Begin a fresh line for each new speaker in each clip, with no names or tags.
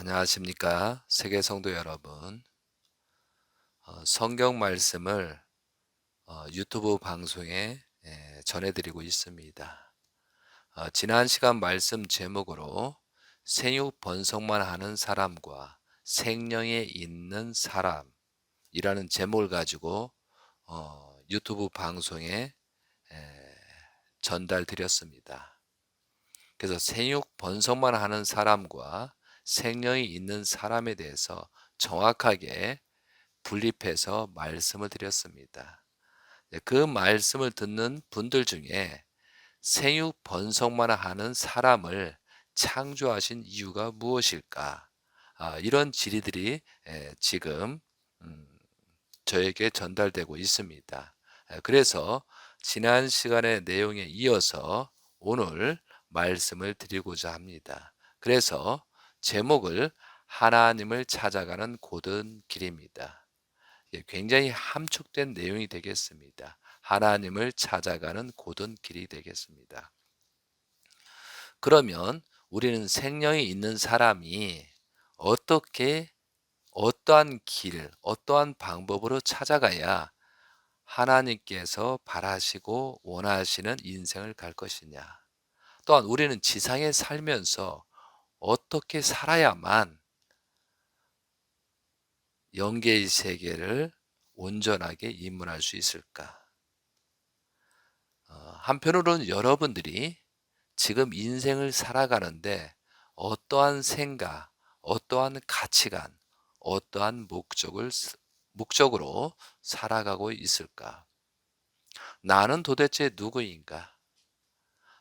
안녕하십니까 세계 성도 여러분. 성경 말씀을 유튜브 방송에 전해드리고 있습니다. 지난 시간 말씀 제목으로 생육 번성만 하는 사람과 생명에 있는 사람이라는 제목을 가지고 유튜브 방송에 전달드렸습니다. 그래서 생육 번성만 하는 사람과 생명이 있는 사람에 대해서 정확하게 분립해서 말씀을 드렸습니다. 그 말씀을 듣는 분들 중에 생육 번성만 하는 사람을 창조하신 이유가 무엇일까? 이런 질의들이 지금 음, 저에게 전달되고 있습니다. 그래서 지난 시간의 내용에 이어서 오늘 말씀을 드리고자 합니다. 그래서 제목을 하나님을 찾아가는 고든 길입니다. 굉장히 함축된 내용이 되겠습니다. 하나님을 찾아가는 고든 길이 되겠습니다. 그러면 우리는 생명이 있는 사람이 어떻게 어떠한 길, 어떠한 방법으로 찾아가야 하나님께서 바라시고 원하시는 인생을 갈 것이냐. 또한 우리는 지상에 살면서 어떻게 살아야만 영계의 세계를 온전하게 입문할 수 있을까? 한편으로는 여러분들이 지금 인생을 살아가는데 어떠한 생각, 어떠한 가치관, 어떠한 목적으로 살아가고 있을까? 나는 도대체 누구인가?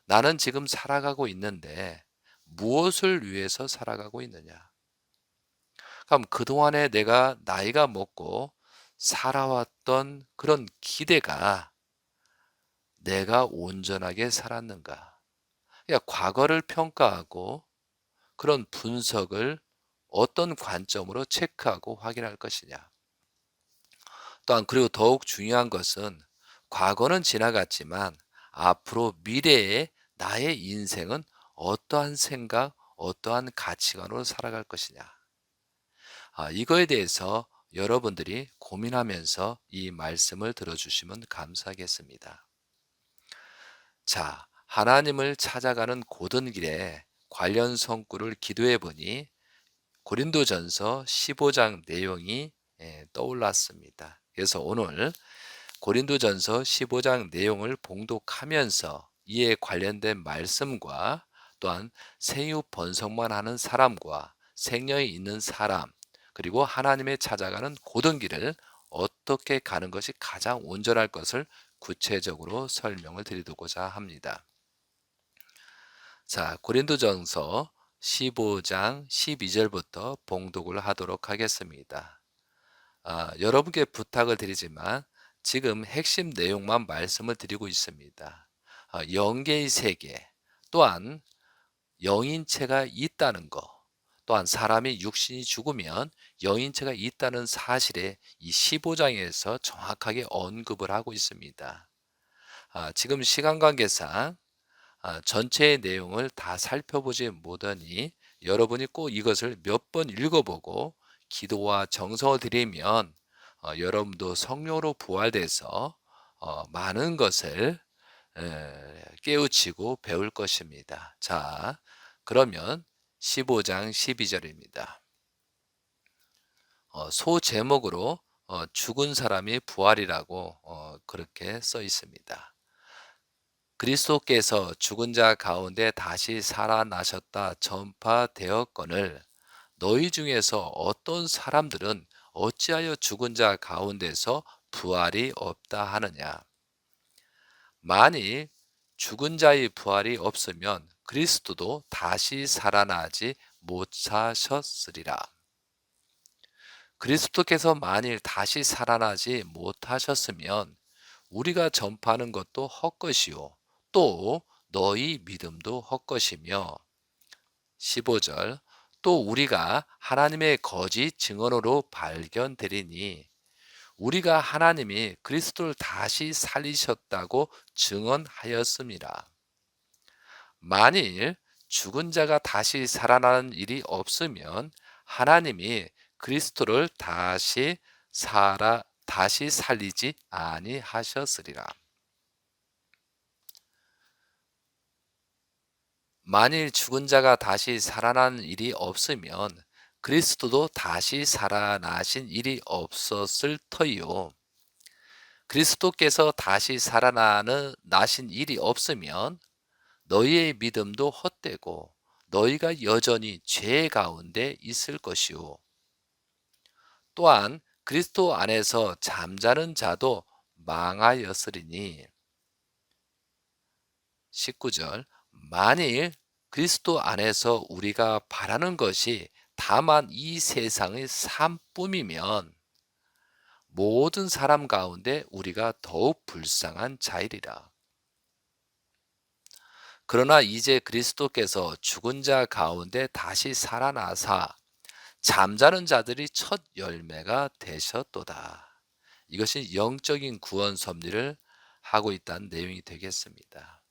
나는 지금 살아가고 있는데 무엇을 위해서 살아가고 있느냐? 그럼 그동안에 내가 나이가 먹고 살아왔던 그런 기대가 내가 온전하게 살았는가? 그러니까 과거를 평가하고 그런 분석을 어떤 관점으로 체크하고 확인할 것이냐. 또한 그리고 더욱 중요한 것은 과거는 지나갔지만 앞으로 미래의 나의 인생은 어떠한 생각, 어떠한 가치관으로 살아갈 것이냐. 이거에 대해서 여러분들이 고민하면서 이 말씀을 들어주시면 감사하겠습니다. 자, 하나님을 찾아가는 고든 길에 관련 성구를 기도해 보니 고린도전서 15장 내용이 떠올랐습니다. 그래서 오늘 고린도전서 15장 내용을 봉독하면서 이에 관련된 말씀과 또한 생육 번성만 하는 사람과 생명이 있는 사람 그리고 하나님의 찾아가는 고든 길을 어떻게 가는 것이 가장 온전할 것을 구체적으로 설명을 드리고자 합니다. 자, 고린도전서 15장 12절부터 봉독을 하도록 하겠습니다. 여러분께 부탁을 드리지만 지금 핵심 내용만 말씀을 드리고 있습니다. 영계의 세계, 또한 영인체가 있다는 것, 또한 사람이 육신이 죽으면 영인체가 있다는 사실에 이 15장에서 정확하게 언급을 하고 있습니다. 지금 시간 관계상 전체의 내용을 다 살펴보지 못하니 여러분이 꼭 이것을 몇 번 읽어보고 기도와 정성을 드리면 여러분도 성령으로 부활돼서 많은 것을 깨우치고 배울 것입니다. 자, 그러면 15장 12절입니다. 소 제목으로 죽은 사람이 부활이라고 그렇게 써 있습니다. 그리스도께서 죽은 자 가운데 다시 살아나셨다 전파되었거늘 너희 중에서 어떤 사람들은 어찌하여 죽은 자 가운데서 부활이 없다 하느냐. 만일 죽은 자의 부활이 없으면 그리스도도 다시 살아나지 못하셨으리라. 그리스도께서 만일 다시 살아나지 못하셨으면 우리가 전파하는 것도 헛것이요 또 너희 믿음도 헛것이며 15절 또 우리가 하나님의 거짓 증언으로 발견되리니 우리가 하나님이 그리스도를 다시 살리셨다고 증언하였습니다. 만일 죽은 자가 다시 살아나는 일이 없으면 하나님이 그리스도를 다시 살리지 아니하셨으리라. 만일 죽은 자가 다시 살아나는 일이 없으면 그리스도도 다시 살아나신 일이 없었을 터이요. 그리스도께서 다시 나신 일이 없으면 너희의 믿음도 헛되고 너희가 여전히 죄 가운데 있을 것이요. 또한 그리스도 안에서 잠자는 자도 망하였으리니. 19절. 만일 그리스도 안에서 우리가 바라는 것이 다만 이 세상의 삶뿐이면 모든 사람 가운데 우리가 더욱 불쌍한 자이리라. 그러나 이제 그리스도께서 죽은 자 가운데 다시 살아나사 잠자는 자들이 첫 열매가 되셨도다. 이것이 영적인 구원 섭리를 하고 있다는 내용이 되겠습니다.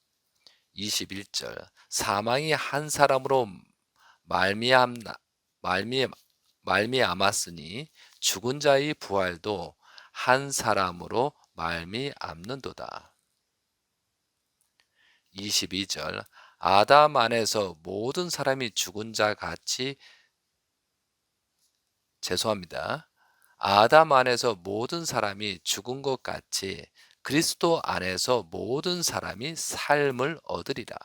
21절. 사망이 한 사람으로 말미암 말미 말미암았으니 죽은 자의 부활도 한 사람으로 말미암는도다. 22절. 아담 안에서 모든 사람이 죽은 자 같이 죄송합니다. 아담 안에서 모든 사람이 죽은 것 같이 그리스도 안에서 모든 사람이 삶을 얻으리라.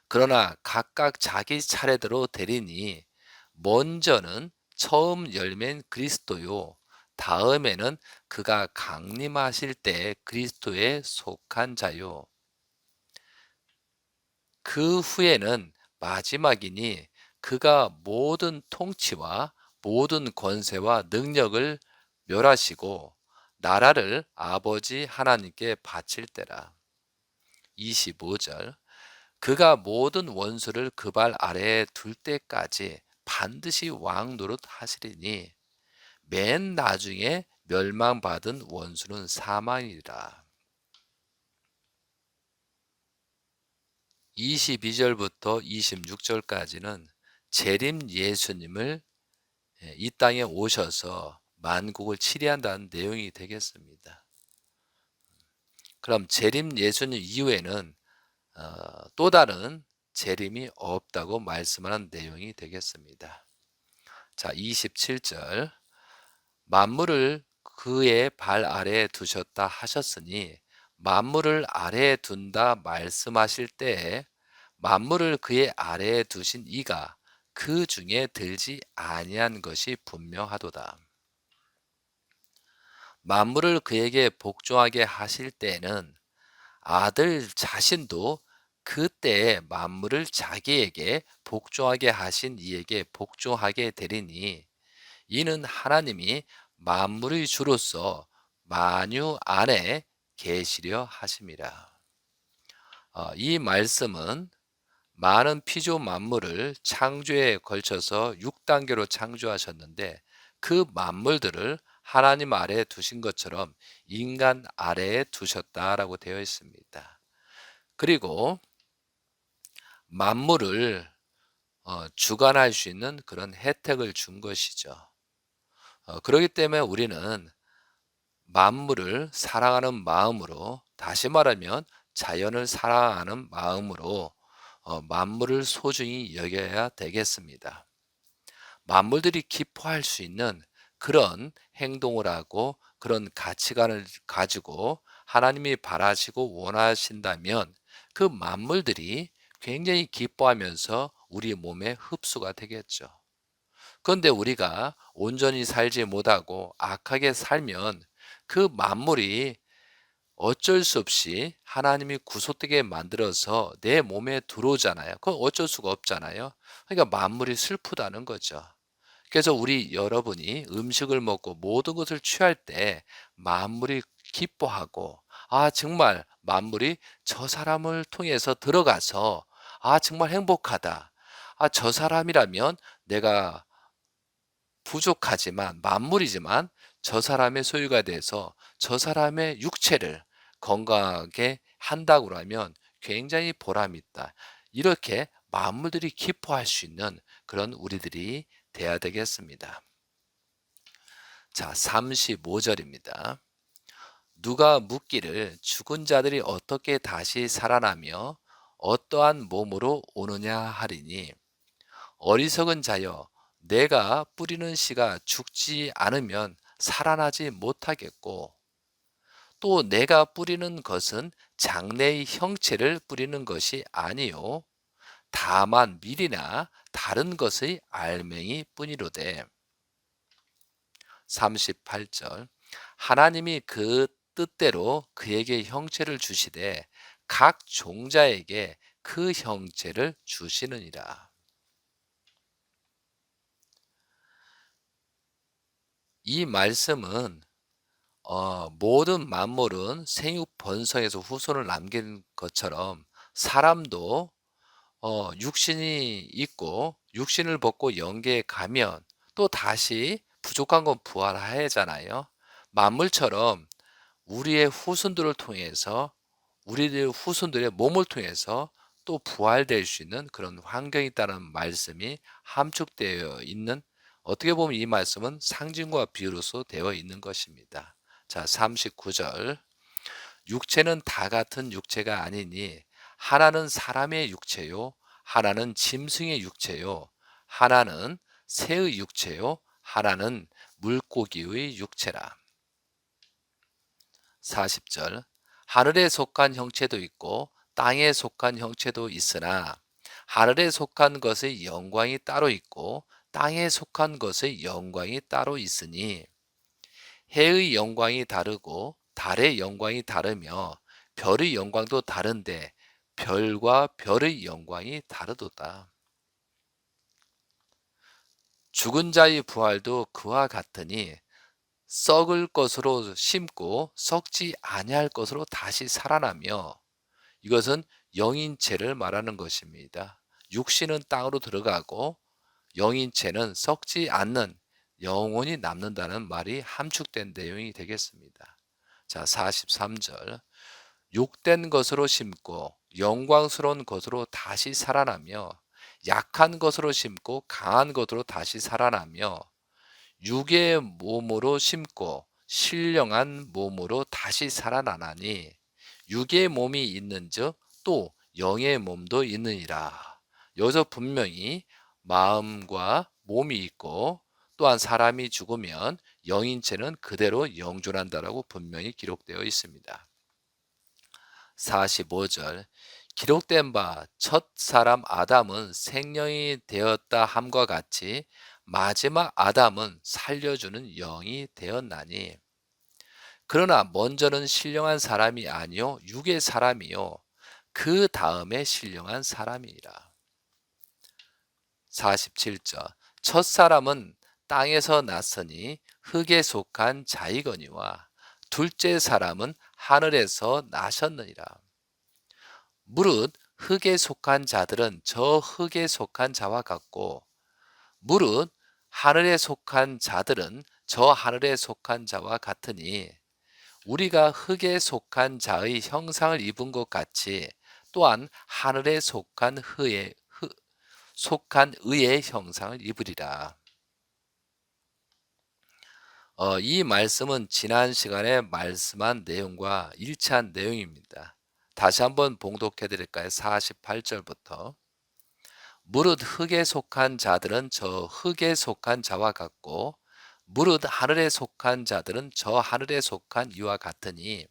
그러나 각각 자기 차례대로 되리니 먼저는 처음 열매인 그리스도요. 다음에는 그가 강림하실 때 그리스도에 속한 자요. 그 후에는 마지막이니 그가 모든 통치와 모든 권세와 능력을 멸하시고 나라를 아버지 하나님께 바칠 때라. 25절. 그가 모든 원수를 그 발 아래에 둘 때까지 반드시 왕 노릇 하시리니 맨 나중에 멸망받은 원수는 사망이라. 22절부터 26절까지는 재림 예수님을 이 땅에 오셔서 만국을 치리한다는 내용이 되겠습니다. 그럼 재림 예수님 이후에는 또 다른 재림이 없다고 말씀하는 내용이 되겠습니다. 자, 27절. 만물을 그의 발 아래에 두셨다 하셨으니 만물을 아래에 둔다 말씀하실 때에 만물을 그의 아래에 두신 이가 그 중에 들지 아니한 것이 분명하도다. 만물을 그에게 복종하게 하실 때에는 아들 자신도 그때에 만물을 자기에게 복종하게 하신 이에게 복종하게 되리니 이는 하나님이 만물의 주로서 만유 안에 계시려 하심이라. 이 말씀은 많은 피조 만물을 창조에 걸쳐서 6단계로 창조하셨는데 그 만물들을 하나님 아래에 두신 것처럼 인간 아래에 두셨다라고 되어 있습니다. 그리고 만물을 주관할 수 있는 그런 혜택을 준 것이죠. 그렇기 때문에 우리는 만물을 사랑하는 마음으로, 다시 말하면 자연을 사랑하는 마음으로 만물을 소중히 여겨야 되겠습니다. 만물들이 기뻐할 수 있는 그런 행동을 하고 그런 가치관을 가지고 하나님이 바라시고 원하신다면 그 만물들이 굉장히 기뻐하면서 우리 몸에 흡수가 되겠죠. 그런데 우리가 온전히 살지 못하고 악하게 살면 그 만물이 어쩔 수 없이 하나님이 구속되게 만들어서 내 몸에 들어오잖아요. 그건 어쩔 수가 없잖아요. 그러니까 만물이 슬프다는 거죠. 그래서 우리 여러분이 음식을 먹고 모든 것을 취할 때 만물이 기뻐하고, 아, 정말 만물이 저 사람을 통해서 들어가서, 아, 정말 행복하다. 아, 저 사람이라면 내가 부족하지만 만물이지만 저 사람의 소유가 돼서 저 사람의 육체를 건강하게 한다고 하면 굉장히 보람 있다. 이렇게 만물들이 기뻐할 수 있는 그런 우리들이 돼야 되겠습니다. 자, 35절입니다. 누가 묻기를 죽은 자들이 어떻게 다시 살아나며 어떠한 몸으로 오느냐 하리니, 어리석은 자여, 내가 뿌리는 씨가 죽지 않으면 살아나지 못하겠고, 또 내가 뿌리는 것은 장래의 형체를 뿌리는 것이 아니요 다만 밀이나 다른 것의 알맹이 뿐이로되. 38절. 하나님이 그 뜻대로 그에게 형체를 주시되 각 종자에게 그 형체를 주시느니라. 이 말씀은 모든 만물은 생육 번성에서 후손을 남긴 것처럼 사람도 육신이 있고 육신을 벗고 영계에 가면 또 다시 부족한 건 부활하잖아요. 만물처럼 우리의 후손들을 통해서 우리들 후손들의 몸을 통해서 또 부활될 수 있는 그런 환경이 있다는 말씀이 함축되어 있는, 어떻게 보면 이 말씀은 상징과 비유로서 되어 있는 것입니다. 자, 39절. 육체는 다 같은 육체가 아니니 하나는 사람의 육체요 하나는 짐승의 육체요 하나는 새의 육체요 하나는 물고기의 육체라. 40절. 하늘에 속한 형체도 있고 땅에 속한 형체도 있으나 하늘에 속한 것의 영광이 따로 있고 땅에 속한 것의 영광이 따로 있으니, 해의 영광이 다르고 달의 영광이 다르며 별의 영광도 다른데 별과 별의 영광이 다르도다. 죽은 자의 부활도 그와 같으니 썩을 것으로 심고 썩지 아니할 것으로 다시 살아나며, 이것은 영인체를 말하는 것입니다. 육신은 땅으로 들어가고 영인체는 썩지 않는 영원히 남는다는 말이 함축된 내용이 되겠습니다. 자, 43절. 욕된 것으로 심고 영광스러운 것으로 다시 살아나며 약한 것으로 심고 강한 것으로 다시 살아나며 육의 몸으로 심고 신령한 몸으로 다시 살아나나니, 육의 몸이 있는즉 또 영의 몸도 있느니라. 여기서 분명히 마음과 몸이 있고 또한 사람이 죽으면 영인체는 그대로 영존한다라고 분명히 기록되어 있습니다. 45절. 기록된 바 첫 사람 아담은 생명이 되었다 함과 같이 마지막 아담은 살려주는 영이 되었나니, 그러나 먼저는 신령한 사람이 아니요 육의 사람이요 그 다음에 신령한 사람이라. 47절. 첫 사람은 땅에서 났으니 흙에 속한 자이거니와 둘째 사람은 하늘에서 나셨느니라. 무릇 흙에 속한 자들은 저 흙에 속한 자와 같고 무릇 하늘에 속한 자들은 저 하늘에 속한 자와 같으니, 우리가 흙에 속한 자의 형상을 입은 것 같이 또한 하늘에 속한 속한 의의 형상을 입으리라. 이 말씀은 지난 시간에 말씀한 내용과 일치한 내용입니다. 다시 한번 봉독해 드릴까요? 48절부터. 무릇 흙에 속한 자들은 저 흙에 속한 자와 같고 무릇 하늘에 속한 자들은 저 하늘에 속한 이와 같으니,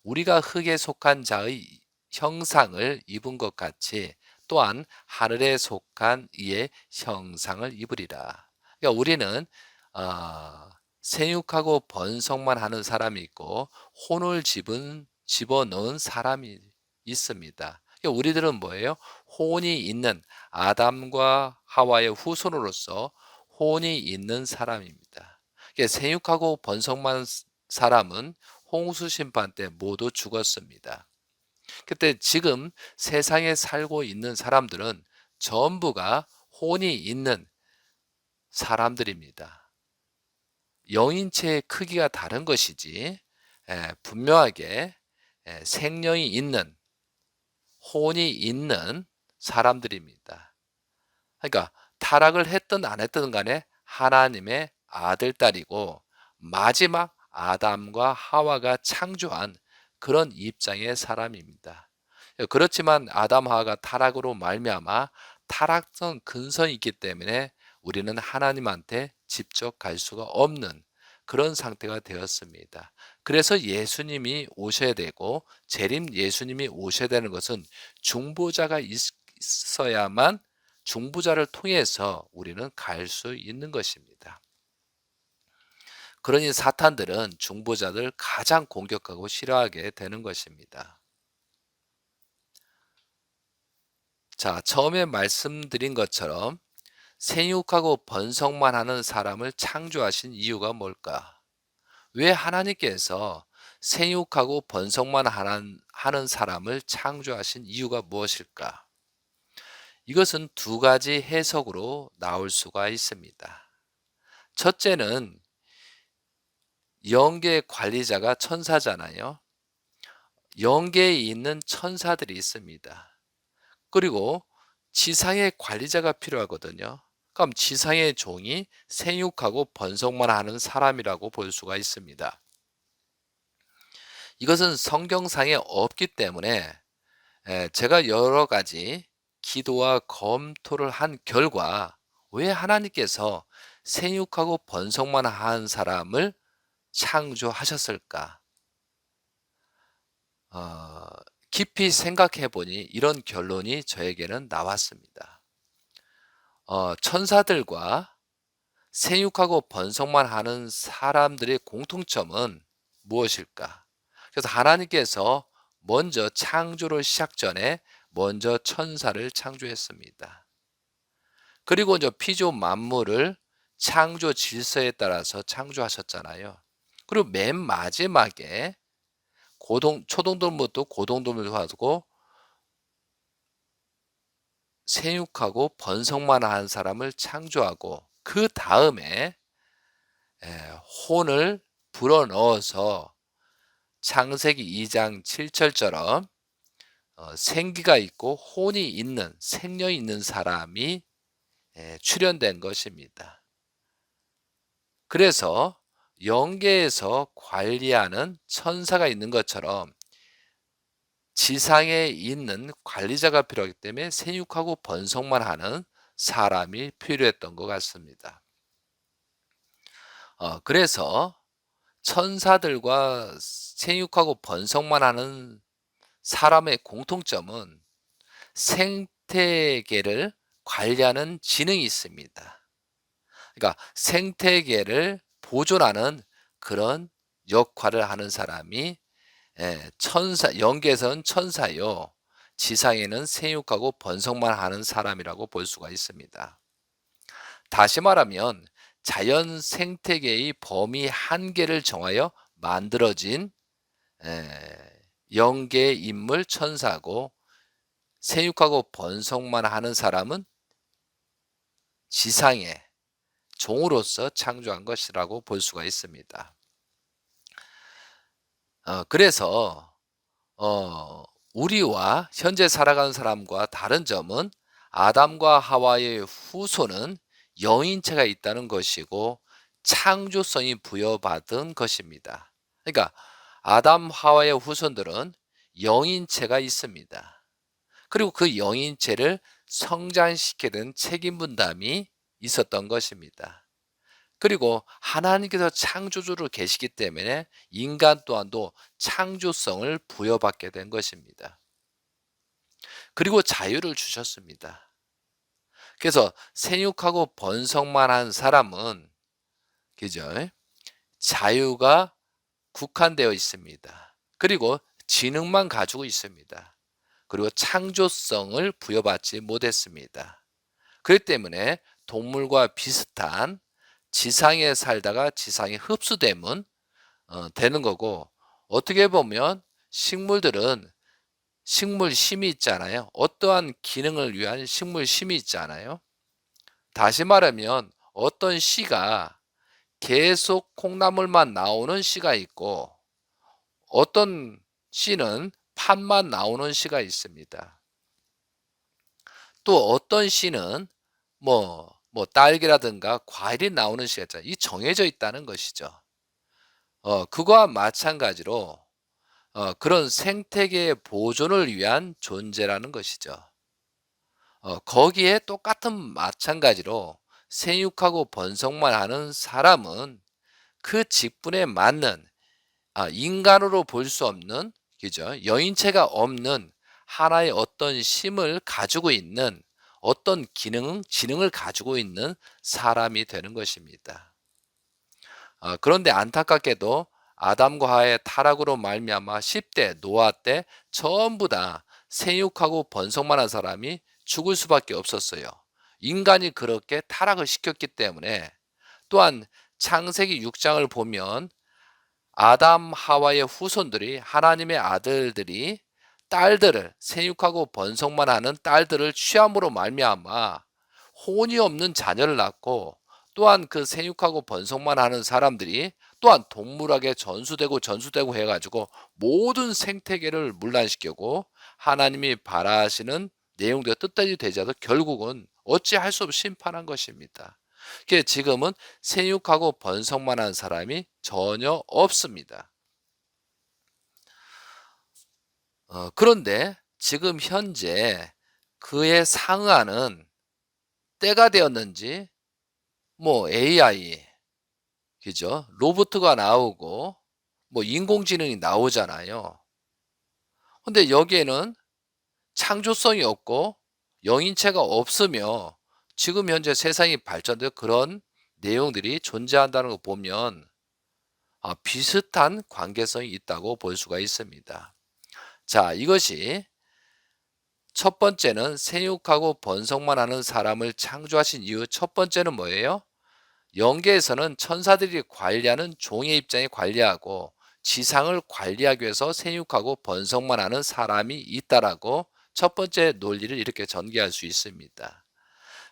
우리가 흙에 속한 자의 형상을 입은 것 같이 또한 하늘에 속한 이의 형상을 입으리라. 그러니까 우리는 생육하고 번성만 하는 사람이 있고 혼을 집어넣은 사람이 있습니다. 그러니까 우리들은 뭐예요? 혼이 있는 아담과 하와의 후손으로서 혼이 있는 사람입니다. 그러니까 생육하고 번성만 사람은 홍수 심판 때 모두 죽었습니다. 그때 지금 세상에 살고 있는 사람들은 전부가 혼이 있는 사람들입니다. 영인체의 크기가 다른 것이지 분명하게 생명이 있는, 혼이 있는 사람들입니다. 그러니까 타락을 했든 안 했든 간에 하나님의 아들, 딸이고 마지막 아담과 하와가 창조한 그런 입장의 사람입니다. 그렇지만 아담 하와가 타락으로 말미암아 타락성 근성이 있기 때문에 우리는 하나님한테 직접 갈 수가 없는 그런 상태가 되었습니다. 그래서 예수님이 오셔야 되고 재림 예수님이 오셔야 되는 것은 중보자가 있어야만 중보자를 통해서 우리는 갈 수 있는 것입니다. 그러니 사탄들은 중보자들 가장 공격하고 싫어하게 되는 것입니다. 자, 처음에 말씀드린 것처럼 생육하고 번성만 하는 사람을 창조하신 이유가 뭘까? 왜 하나님께서 생육하고 번성만 하는 사람을 창조하신 이유가 무엇일까? 이것은 두 가지 해석으로 나올 수가 있습니다. 첫째는 영계 관리자가 천사잖아요. 영계에 있는 천사들이 있습니다. 그리고 지상의 관리자가 필요하거든요. 그럼 지상의 종이 생육하고 번성만 하는 사람이라고 볼 수가 있습니다. 이것은 성경상에 없기 때문에 제가 여러 가지 기도와 검토를 한 결과 왜 하나님께서 생육하고 번성만 한 사람을 창조하셨을까? 어, 깊이 생각해 보니 이런 결론이 저에게는 나왔습니다. 천사들과 생육하고 번성만 하는 사람들의 공통점은 무엇일까? 그래서 하나님께서 먼저 창조를 시작 전에 먼저 천사를 창조했습니다. 그리고 이제 피조 만물을 창조 질서에 따라서 창조하셨잖아요. 그리고 맨 마지막에 초동동물도 고동동물도 하고 생육하고 번성만 한 사람을 창조하고 그 다음에 혼을 불어넣어서 창세기 2장 7절처럼 생기가 있고 혼이 있는 생명이 있는 사람이 출현된 것입니다. 그래서 영계에서 관리하는 천사가 있는 것처럼 지상에 있는 관리자가 필요하기 때문에 생육하고 번성만 하는 사람이 필요했던 것 같습니다. 그래서 천사들과 생육하고 번성만 하는 사람의 공통점은 생태계를 관리하는 지능이 있습니다. 그러니까 생태계를 보존하는 그런 역할을 하는 사람이 영계에서는 천사요, 지상에는 생육하고 번성만 하는 사람이라고 볼 수가 있습니다. 다시 말하면 자연 생태계의 범위 한계를 정하여 만들어진 영계 인물 천사고 생육하고 번성만 하는 사람은 지상의 종으로서 창조한 것이라고 볼 수가 있습니다. 그래서 우리와 현재 살아가는 사람과 다른 점은 아담과 하와의 후손은 영인체가 있다는 것이고 창조성이 부여받은 것입니다. 그러니까 아담 하와의 후손들은 영인체가 있습니다. 그리고 그 영인체를 성장시키는 책임 분담이 있었던 것입니다. 그리고 하나님께서 창조주로 계시기 때문에 인간 또한도 창조성을 부여받게 된 것입니다. 그리고 자유를 주셨습니다. 그래서 생육하고 번성만 한 사람은 그죠? 자유가 국한되어 있습니다. 그리고 지능만 가지고 있습니다. 그리고 창조성을 부여받지 못했습니다. 그렇기 때문에 동물과 비슷한 지상에 살다가 지상에 흡수되면 되는 거고, 어떻게 보면 식물들은 식물 심이 있잖아요. 어떠한 기능을 위한 식물 심이 있잖아요. 다시 말하면 어떤 씨가 계속 콩나물만 나오는 씨가 있고 어떤 씨는 팥만 나오는 씨가 있습니다. 또 어떤 시는 딸기라든가 과일이 나오는 시가 있잖아요. 이 정해져 있다는 것이죠. 그거와 마찬가지로 그런 생태계의 보존을 위한 존재라는 것이죠. 거기에 똑같은 마찬가지로 생육하고 번성만 하는 사람은 그 직분에 맞는 인간으로 볼 수 없는, 그죠? 여인체가 없는 하나의 어떤 심을 가지고 있는 어떤 지능을 가지고 있는 사람이 되는 것입니다. 그런데 안타깝게도 아담과 하와의 타락으로 말미암아 10대 노아 때 전부 다 생육하고 번성만 한 사람이 죽을 수밖에 없었어요. 인간이 그렇게 타락을 시켰기 때문에. 또한 창세기 6장을 보면 아담 하와의 후손들이, 하나님의 아들들이 딸들을, 생육하고 번성만 하는 딸들을 취함으로 말미암아 혼이 없는 자녀를 낳고, 또한 그 생육하고 번성만 하는 사람들이 또한 동물에게 전수되고 해가지고 모든 생태계를 문란시키고 하나님이 바라시는 내용대로 뜻대로 되지 않아서 결국은 어찌할 수 없이 심판한 것입니다. 그게 지금은 생육하고 번성만 한 사람이 전혀 없습니다. 그런데 지금 현재 그에 상응하는 때가 되었는지 AI, 그죠? 로봇가 나오고 인공지능이 나오잖아요. 근데 여기에는 창조성이 없고 영인체가 없으며 지금 현재 세상이 발전된 그런 내용들이 존재한다는 거 보면 비슷한 관계성이 있다고 볼 수가 있습니다. 자, 이것이 첫 번째는 생육하고 번성만 하는 사람을 창조하신 이유, 첫 번째는 뭐예요? 영계에서는 천사들이 관리하는 종의 입장에 관리하고 지상을 관리하기 위해서 생육하고 번성만 하는 사람이 있다라고 첫 번째 논리를 이렇게 전개할 수 있습니다.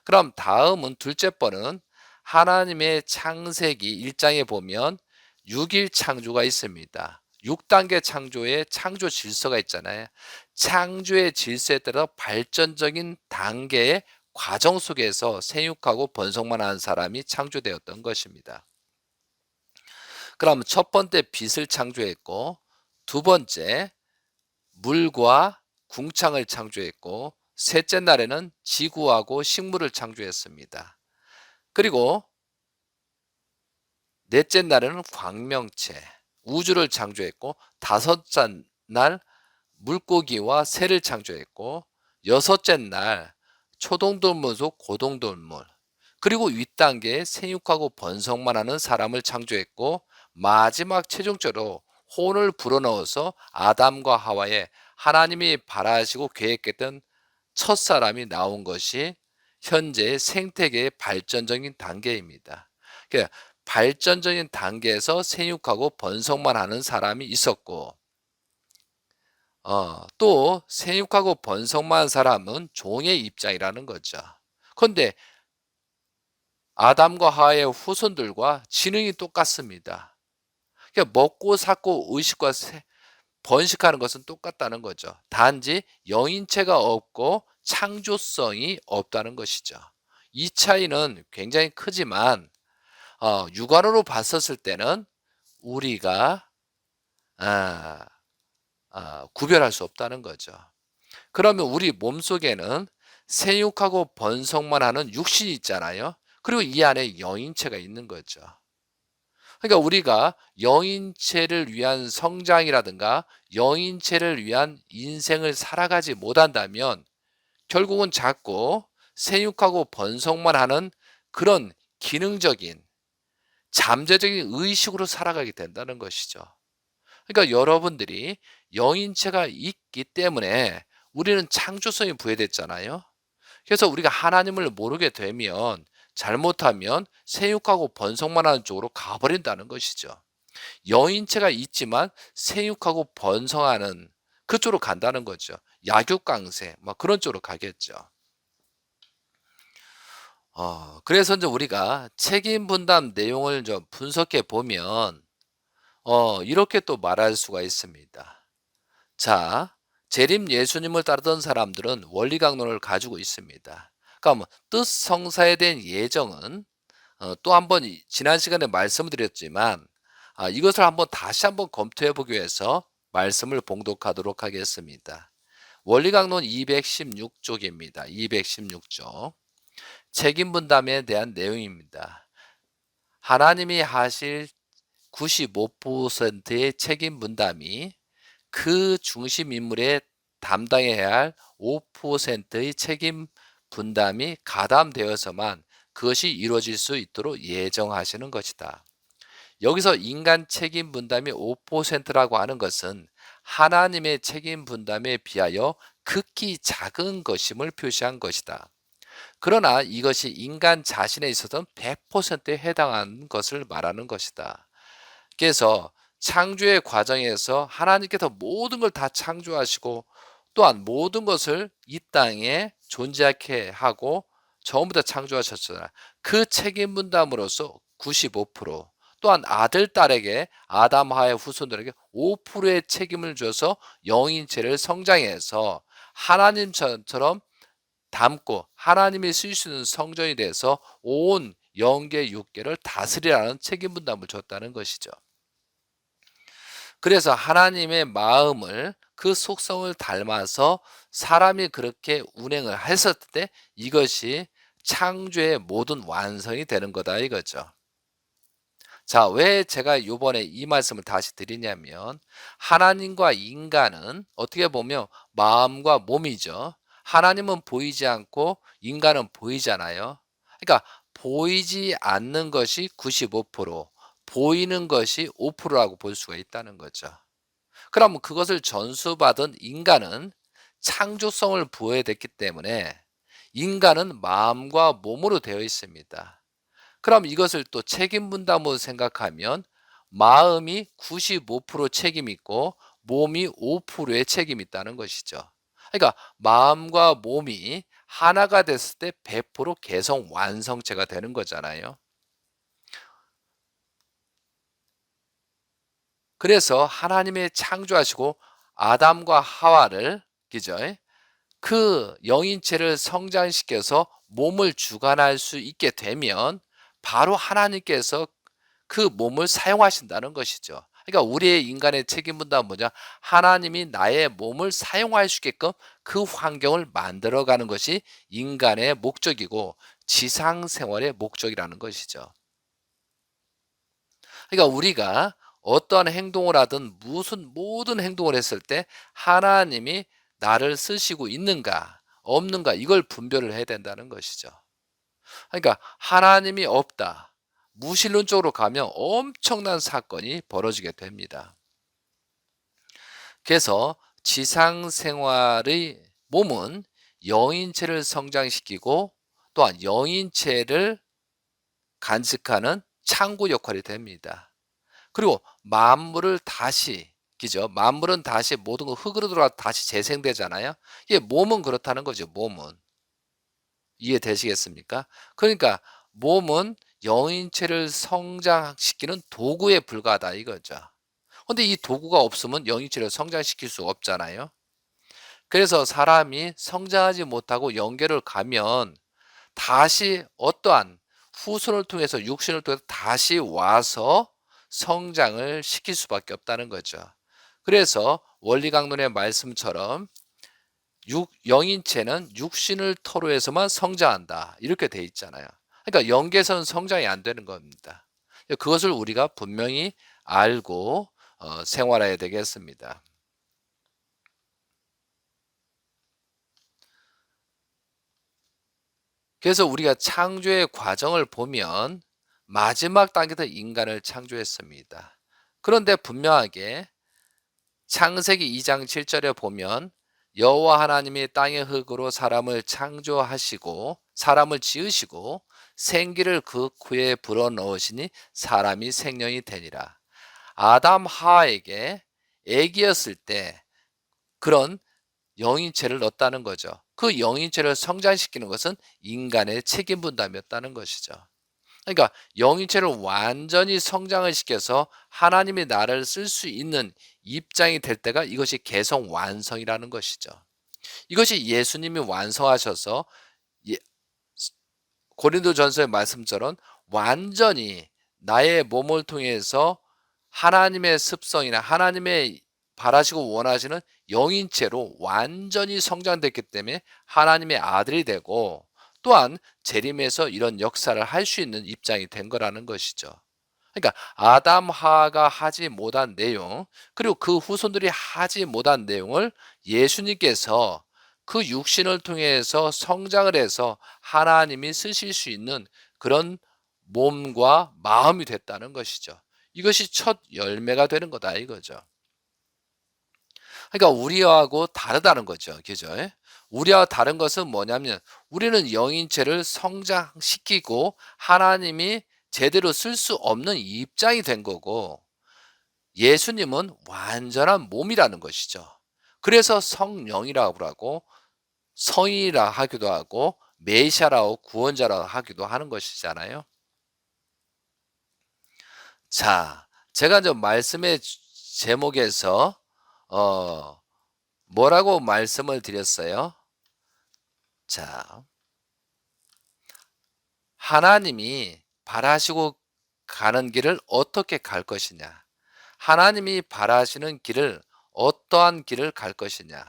그럼 다음은 둘째 번은 하나님의 창세기 1장에 보면 6일 창조가 있습니다. 6단계 창조의 창조 질서가 있잖아요. 창조의 질서에 따라 발전적인 단계의 과정 속에서 생육하고 번성만 하는 사람이 창조되었던 것입니다. 그럼 첫 번째 빛을 창조했고, 두 번째 물과 궁창을 창조했고, 셋째 날에는 지구하고 식물을 창조했습니다. 그리고 넷째 날에는 광명체, 우주를 창조했고, 다섯째 날 물고기와 새를 창조했고, 여섯째 날 초동동물 속 고동동물, 그리고 윗단계에 생육하고 번성만 하는 사람을 창조했고, 마지막 최종적으로 혼을 불어넣어서 아담과 하와의 하나님이 바라시고 계획했던 첫사람이 나온 것이 현재의 생태계의 발전적인 단계입니다. 그러니까 발전적인 단계에서 생육하고 번성만 하는 사람이 있었고, 또 생육하고 번성만 한 사람은 종의 입장이라는 거죠. 그런데 아담과 하와의 후손들과 지능이 똑같습니다. 그러니까 먹고 샀고 의식과 번식하는 것은 똑같다는 거죠. 단지 영인체가 없고 창조성이 없다는 것이죠. 이 차이는 굉장히 크지만 육안으로 봤었을 때는 우리가 아, 구별할 수 없다는 거죠. 그러면 우리 몸속에는 생육하고 번성만 하는 육신이 있잖아요. 그리고 이 안에 영인체가 있는 거죠. 그러니까 우리가 영인체를 위한 성장이라든가 영인체를 위한 인생을 살아가지 못한다면 결국은 자꾸 생육하고 번성만 하는 그런 기능적인 잠재적인 의식으로 살아가게 된다는 것이죠. 그러니까 여러분들이 영인체가 있기 때문에 우리는 창조성이 부여됐잖아요. 그래서 우리가 하나님을 모르게 되면 잘못하면 생육하고 번성만 하는 쪽으로 가버린다는 것이죠. 여인체가 있지만 생육하고 번성하는 그쪽으로 간다는 거죠. 약육강세 그런 쪽으로 가겠죠. 그래서 이제 우리가 책임 분담 내용을 좀 분석해 보면 이렇게 또 말할 수가 있습니다. 자, 재림 예수님을 따르던 사람들은 원리강론을 가지고 있습니다. 그러니까 뭐 뜻성사에 대한 예정은 또 한번 지난 시간에 말씀드렸지만 이것을 다시 한번 검토해 보기 위해서 말씀을 봉독하도록 하겠습니다. 원리강론 216쪽입니다. 216쪽. 책임 분담에 대한 내용입니다. 하나님이 하실 95%의 책임 분담이 그 중심 인물에 담당해야 할 5%의 책임 분담이 가담되어서만 그것이 이루어질 수 있도록 예정하시는 것이다. 여기서 인간 책임 분담이 5%라고 하는 것은 하나님의 책임 분담에 비하여 극히 작은 것임을 표시한 것이다. 그러나 이것이 인간 자신에 있어서는 100%에 해당하는 것을 말하는 것이다. 그래서 창조의 과정에서 하나님께서 모든 걸 다 창조하시고 또한 모든 것을 이 땅에 존재하게 하고 전부 다 창조하셨잖아요. 그 책임 분담으로서 95%, 또한 아들, 딸에게 아담, 하의 후손들에게 5%의 책임을 줘서 영인체를 성장해서 하나님처럼 담고 하나님이 쓰실 수 있는 성전이 돼서 온 영계 육계를 다스리라는 책임 분담을 줬다는 것이죠. 그래서 하나님의 마음을 그 속성을 닮아서 사람이 그렇게 운행을 했었을 때 이것이 창조의 모든 완성이 되는 거다 이거죠. 자, 왜 제가 요번에 이 말씀을 다시 드리냐면 하나님과 인간은 어떻게 보면 마음과 몸이죠. 하나님은 보이지 않고 인간은 보이잖아요. 그러니까 보이지 않는 것이 95%, 보이는 것이 5%라고 볼 수가 있다는 거죠. 그럼 그것을 전수받은 인간은 창조성을 부여됐기 때문에 인간은 마음과 몸으로 되어 있습니다. 그럼 이것을 또 책임 분담으로 생각하면 마음이 95% 책임 있고 몸이 5%의 책임 있다는 것이죠. 그러니까 마음과 몸이 하나가 됐을 때 100% 개성 완성체가 되는 거잖아요. 그래서 하나님의 창조하시고 아담과 하와를 그죠? 그 영인체를 성장시켜서 몸을 주관할 수 있게 되면 바로 하나님께서 그 몸을 사용하신다는 것이죠. 그러니까 우리의 인간의 책임 분담은 뭐냐? 하나님이 나의 몸을 사용할 수 있게끔 그 환경을 만들어가는 것이 인간의 목적이고 지상 생활의 목적이라는 것이죠. 그러니까 우리가 어떠한 행동을 하든 무슨 모든 행동을 했을 때 하나님이 나를 쓰시고 있는가 없는가 이걸 분별을 해야 된다는 것이죠. 그러니까 하나님이 없다. 무신론적으로 가면 엄청난 사건이 벌어지게 됩니다. 그래서 지상 생활의 몸은 영인체를 성장시키고 또한 영인체를 간직하는 창고 역할이 됩니다. 그리고 만물을 다시 그죠? 만물은 다시 모든 거 흙으로 돌아 다시 재생되잖아요. 이게 몸은 그렇다는 거죠. 몸은 이해되시겠습니까? 그러니까 몸은 영인체를 성장시키는 도구에 불과하다 이거죠. 근데 이 도구가 없으면 영인체를 성장시킬 수 없잖아요. 그래서 사람이 성장하지 못하고 영계를 가면 다시 어떠한 후손을 통해서 육신을 통해서 다시 와서 성장을 시킬 수밖에 없다는 거죠. 그래서 원리강론의 말씀처럼 영인체는 육신을 토로해서만 성장한다. 이렇게 돼 있잖아요. 그러니까 영계에서는 성장이 안 되는 겁니다. 그것을 우리가 분명히 알고 생활해야 되겠습니다. 그래서 우리가 창조의 과정을 보면 마지막 단계에서 인간을 창조했습니다. 그런데 분명하게 창세기 2장 7절에 보면 여호와 하나님이 땅의 흙으로 사람을 창조하시고 사람을 지으시고 생기를 그 코에 불어넣으시니 사람이 생명이 되니라. 아담 하와에게 애기였을 때 그런 영인체를 넣었다는 거죠. 그 영인체를 성장시키는 것은 인간의 책임 분담이었다는 것이죠. 그러니까 영인체를 완전히 성장을 시켜서 하나님이 나를 쓸 수 있는 입장이 될 때가 이것이 개성 완성이라는 것이죠. 이것이 예수님이 완성하셔서 예 고린도전서의 말씀처럼 완전히 나의 몸을 통해서 하나님의 습성이나 하나님의 바라시고 원하시는 영인체로 완전히 성장됐기 때문에 하나님의 아들이 되고, 또한 재림에서 이런 역사를 할 수 있는 입장이 된 거라는 것이죠. 그러니까 아담 하가 하지 못한 내용, 그리고 그 후손들이 하지 못한 내용을 예수님께서 그 육신을 통해서 성장을 해서 하나님이 쓰실 수 있는 그런 몸과 마음이 됐다는 것이죠. 이것이 첫 열매가 되는 거다 이거죠. 그러니까 우리하고 다르다는 거죠. 그죠? 우리와 다른 것은 뭐냐면 우리는 영인체를 성장시키고 하나님이 제대로 쓸 수 없는 입장이 된 거고, 예수님은 완전한 몸이라는 것이죠. 그래서 성령이라고 하고 성인이라 하기도 하고 메시아라고 구원자라고 하기도 하는 것이잖아요. 자, 제가 저 말씀의 제목에서 어 뭐라고 말씀을 드렸어요? 자, 하나님이 바라시고 가는 길을 어떻게 갈 것이냐? 하나님이 바라시는 길을 어떠한 길을 갈 것이냐?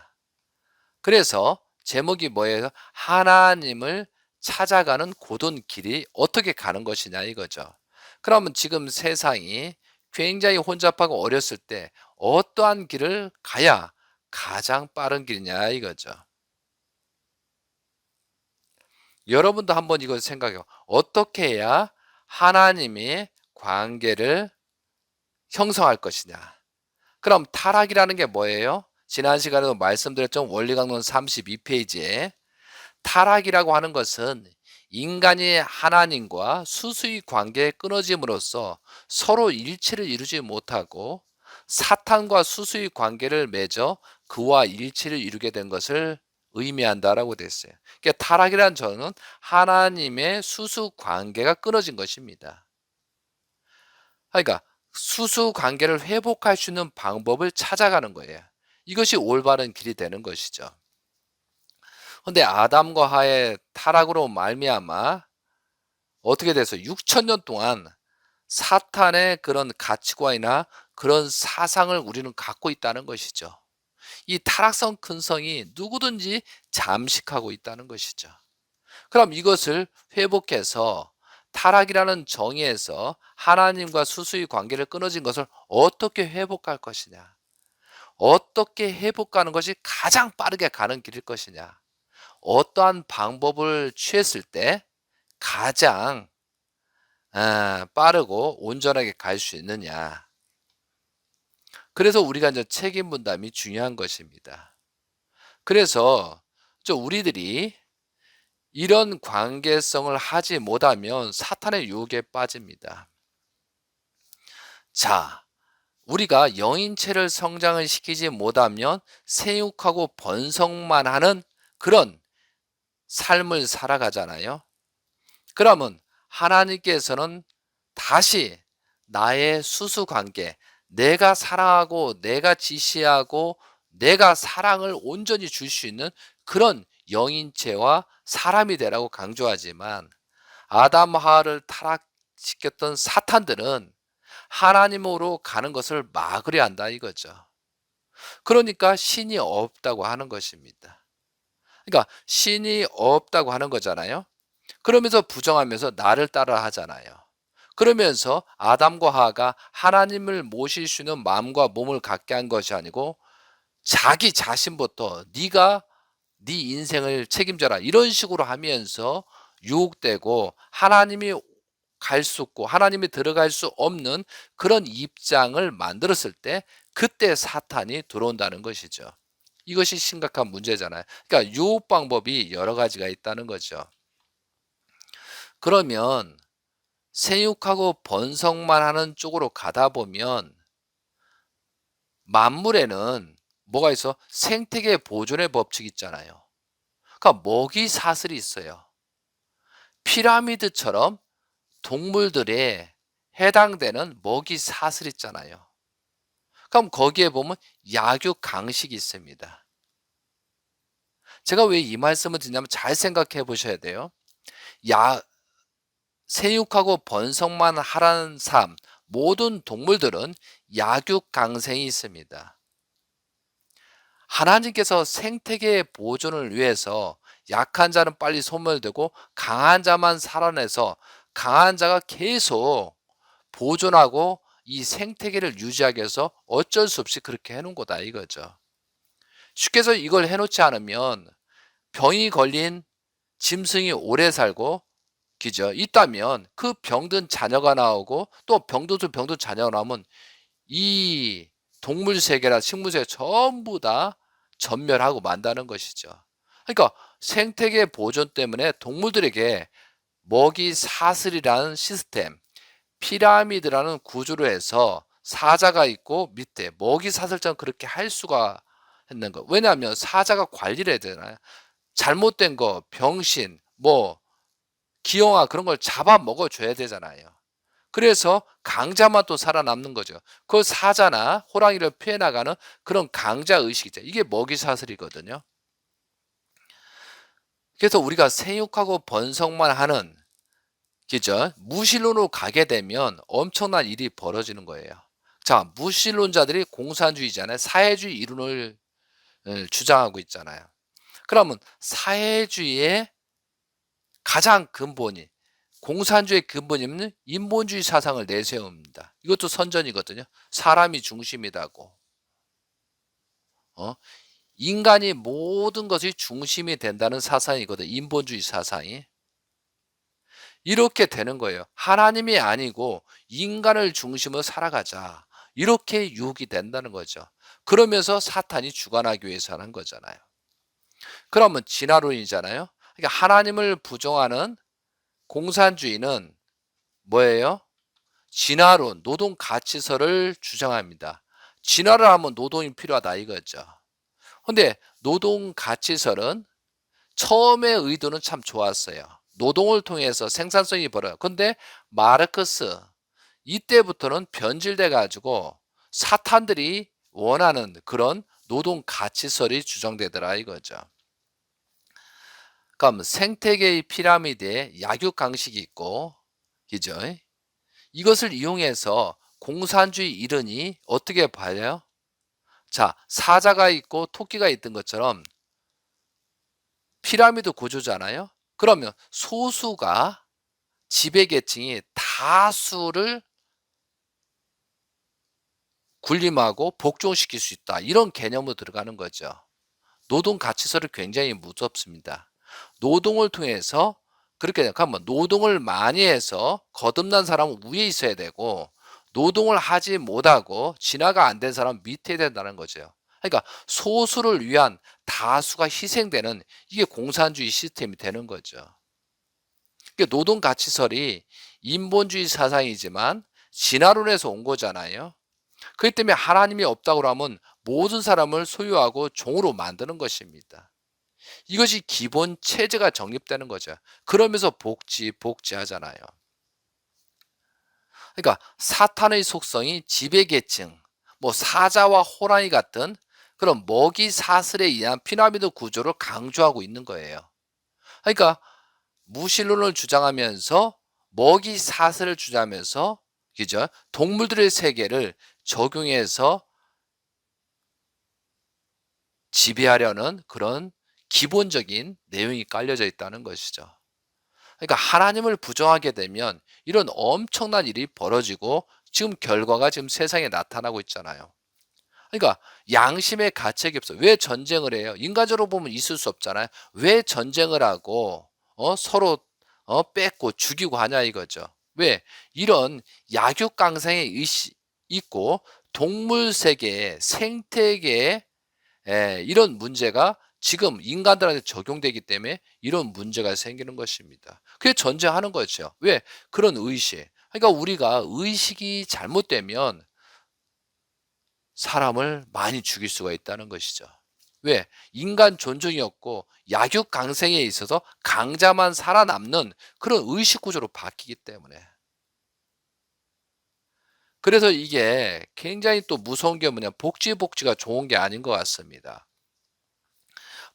그래서 제목이 뭐예요? 하나님을 찾아가는 고든 길이 어떻게 가는 것이냐 이거죠. 그러면 지금 세상이 굉장히 혼잡하고 어렸을 때 어떠한 길을 가야 가장 빠른 길이냐 이거죠. 여러분도 한번 이걸 생각해요. 어떻게 해야 하나님의 관계를 형성할 것이냐. 그럼 타락이라는 게 뭐예요? 지난 시간에도 말씀드렸죠. 원리강론 32페이지에 타락이라고 하는 것은 인간이 하나님과 수수의 관계에 끊어짐으로써 서로 일치를 이루지 못하고 사탄과 수수의 관계를 맺어 그와 일치를 이루게 된 것을 의미한다라고 됐어요. 그러니까 타락이라는 저는 하나님의 수수 관계가 끊어진 것입니다. 그러니까 수수 관계를 회복할 수 있는 방법을 찾아가는 거예요. 이것이 올바른 길이 되는 것이죠. 근데 아담과 하의 타락으로 말미암아 어떻게 돼서 6천 년 동안 사탄의 그런 가치관이나 그런 사상을 우리는 갖고 있다는 것이죠. 이 타락성 근성이 누구든지 잠식하고 있다는 것이죠. 그럼 이것을 회복해서 타락이라는 정의에서 하나님과 수수의 관계를 끊어진 것을 어떻게 회복할 것이냐? 어떻게 회복하는 것이 가장 빠르게 가는 길일 것이냐? 어떠한 방법을 취했을 때 가장 빠르고 온전하게 갈 수 있느냐. 그래서 우리가 이제 책임 분담이 중요한 것입니다. 그래서 우리들이 이런 관계성을 하지 못하면 사탄의 유혹에 빠집니다. 자, 우리가 영인체를 성장을 시키지 못하면 생육하고 번성만 하는 그런 삶을 살아가잖아요. 그러면 하나님께서는 다시 나의 수수관계, 내가 사랑하고 내가 지시하고 내가 사랑을 온전히 줄 수 있는 그런 영인체와 사람이 되라고 강조하지만, 아담 하와를 타락시켰던 사탄들은 하나님으로 가는 것을 막으려 한다 이거죠. 그러니까 신이 없다고 하는 것입니다. 그러니까 신이 없다고 하는 거잖아요. 그러면서 부정하면서 나를 따라 하잖아요. 그러면서 아담과 하와가 하나님을 모실 수 있는 마음과 몸을 갖게 한 것이 아니고 자기 자신부터 네가 네 인생을 책임져라 이런 식으로 하면서 유혹되고 하나님이 갈 수 없고 하나님이 들어갈 수 없는 그런 입장을 만들었을 때 그때 사탄이 들어온다는 것이죠. 이것이 심각한 문제잖아요. 그러니까 유혹 방법이 여러 가지가 있다는 거죠. 그러면 생육하고 번성만 하는 쪽으로 가다 보면 만물에는 뭐가 있어? 생태계 보존의 법칙이 있잖아요. 그러니까 먹이 사슬이 있어요. 피라미드처럼 동물들에 해당되는 먹이 사슬 있잖아요. 그럼 거기에 보면 약육강식이 있습니다. 제가 왜 이 말씀을 드리냐면 잘 생각해 보셔야 돼요. 야 생육하고 번성만 하라는 삶, 모든 동물들은 약육강생이 있습니다. 하나님께서 생태계의 보존을 위해서 약한 자는 빨리 소멸되고 강한 자만 살아내서 강한 자가 계속 보존하고 이 생태계를 유지하기 위해서 어쩔 수 없이 그렇게 해놓은 거다 이거죠. 쉽게 해서 이걸 해놓지 않으면 병이 걸린 짐승이 오래 살고 그죠? 있다면 그 병든 자녀가 나오고 또 병든 자녀가 나오면 이 동물 세계나 식물 세계 전부 다 전멸하고 만다는 것이죠. 그러니까 생태계 보존 때문에 동물들에게 먹이 사슬이라는 시스템, 피라미드라는 구조로 해서 사자가 있고 밑에 먹이 사슬처럼 그렇게 할 수가 있는 거. 왜냐하면 사자가 관리를 해야 되잖아요. 잘못된 거, 병신, 뭐 기형아 그런 걸 잡아 먹어 줘야 되잖아요. 그래서 강자만 또 살아남는 거죠. 그 사자나 호랑이를 피해 나가는 그런 강자 의식이죠. 이게 먹이 사슬이거든요. 그래서 우리가 생육하고 번성만 하는 그죠? 무신론으로 가게 되면 엄청난 일이 벌어지는 거예요. 자, 무신론자들이 공산주의잖아요. 사회주의 이론을 주장하고 있잖아요. 그러면 사회주의의 가장 근본이 공산주의 근본이면 인본주의 사상을 내세웁니다. 이것도 선전이거든요. 사람이 중심이라고. 어? 인간이 모든 것이 중심이 된다는 사상이거든. 인본주의 사상이. 이렇게 되는 거예요. 하나님이 아니고 인간을 중심으로 살아가자. 이렇게 유혹이 된다는 거죠. 그러면서 사탄이 주관하기 위해서 하는 거잖아요. 그러면 진화론이잖아요. 그러니까 하나님을 부정하는 공산주의는 뭐예요? 진화론, 노동 가치설을 주장합니다. 진화를 하면 노동이 필요하다 이거죠. 근데 노동 가치설은 처음의 의도는 참 좋았어요. 노동을 통해서 생산성이 벌어요. 근데 마르크스 이때부터는 변질돼 가지고 사탄들이 원하는 그런 노동 가치설이 주장되더라 이거죠. 그럼 생태계의 피라미드에 약육강식이 있고, 그죠? 이것을 이용해서 공산주의 이론이 어떻게 봐요? 자, 사자가 있고 토끼가 있던 것처럼 피라미드 구조잖아요. 그러면 소수가 지배계층이 다수를 군림하고 복종시킬 수 있다. 이런 개념으로 들어가는 거죠. 노동 가치설이 굉장히 무섭습니다. 노동을 통해서 그렇게 생각하면 노동을 많이 해서 거듭난 사람은 위에 있어야 되고 노동을 하지 못하고 진화가 안 된 사람은 밑에 된다는 거죠. 그러니까 소수를 위한 다수가 희생되는 이게 공산주의 시스템이 되는 거죠. 그러니까 노동 가치설이 인본주의 사상이지만 진화론에서 온 거잖아요. 그렇기 때문에 하나님이 없다고 하면 모든 사람을 소유하고 종으로 만드는 것입니다. 이것이 기본 체제가 정립되는 거죠. 그러면서 복지하잖아요. 그러니까 사탄의 속성이 지배계층, 뭐 사자와 호랑이 같은 그런 먹이 사슬에 의한 피라미드 구조를 강조하고 있는 거예요. 그러니까 무신론을 주장하면서 먹이 사슬을 주장하면서 그죠? 동물들의 세계를 적용해서 지배하려는 그런 기본적인 내용이 깔려져 있다는 것이죠. 그러니까 하나님을 부정하게 되면 이런 엄청난 일이 벌어지고 지금 결과가 지금 세상에 나타나고 있잖아요. 그러니까 양심의 가책이 없어. 왜 전쟁을 해요? 인간적으로 보면 있을 수 없잖아요. 왜 전쟁을 하고 서로 뺏고 죽이고 하냐 이거죠. 왜? 이런 약육강생의 의식 있고 동물 세계의 생태계에 이런 문제가 지금 인간들한테 적용되기 때문에 이런 문제가 생기는 것입니다. 그게 전쟁하는 거죠. 왜? 그런 의식. 그러니까 우리가 의식이 잘못되면 사람을 많이 죽일 수가 있다는 것이죠. 왜? 인간 존중이었고 약육강생에 있어서 강자만 살아남는 그런 의식 구조로 바뀌기 때문에. 그래서 이게 굉장히 또 무서운 게 뭐냐, 복지가 좋은 게 아닌 것 같습니다.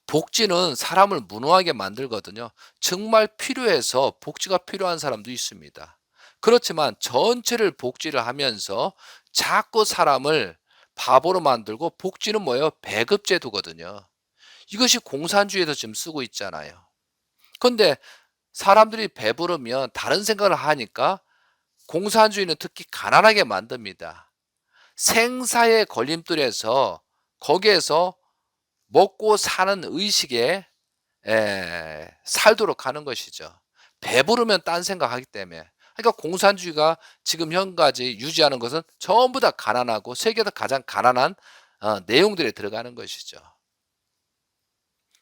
복지는 사람을 무능하게 만들거든요. 정말 필요해서 복지가 필요한 사람도 있습니다. 그렇지만 전체를 복지를 하면서 자꾸 사람을 바보로 만들고, 복지는 뭐예요? 배급제도거든요. 이것이 공산주의에서 지금 쓰고 있잖아요. 근데 사람들이 배부르면 다른 생각을 하니까 공산주의는 특히 가난하게 만듭니다. 생사의 걸림돌에서, 거기에서 먹고 사는 의식에 살도록 하는 것이죠. 배부르면 딴 생각하기 때문에. 그러니까 공산주의가 지금 현까지 유지하는 것은 전부 다 가난하고 세계에서 가장 가난한 내용들에 들어가는 것이죠.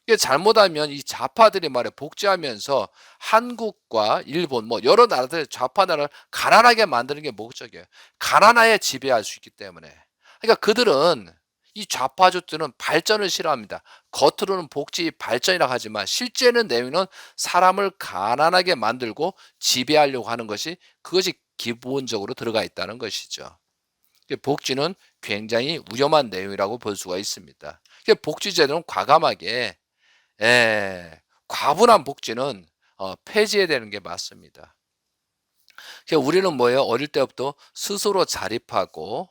이게 잘못하면 이 좌파들이 말해 복제하면서 한국과 일본 뭐 여러 나라들, 좌파 나라를 가난하게 만드는 게 목적이에요. 가난하에 지배할 수 있기 때문에. 그러니까 그들은, 이 좌파족들은 발전을 싫어합니다. 겉으로는 복지 발전이라 하지만 실제는 내용은 사람을 가난하게 만들고 지배하려고 하는 것이, 그것이 기본적으로 들어가 있다는 것이죠. 복지는 굉장히 위험한 내용이라고 볼 수가 있습니다. 복지 제도는 과감하게, 과분한 복지는 폐지해야 되는 게 맞습니다. 우리는 뭐예요? 어릴 때부터 스스로 자립하고,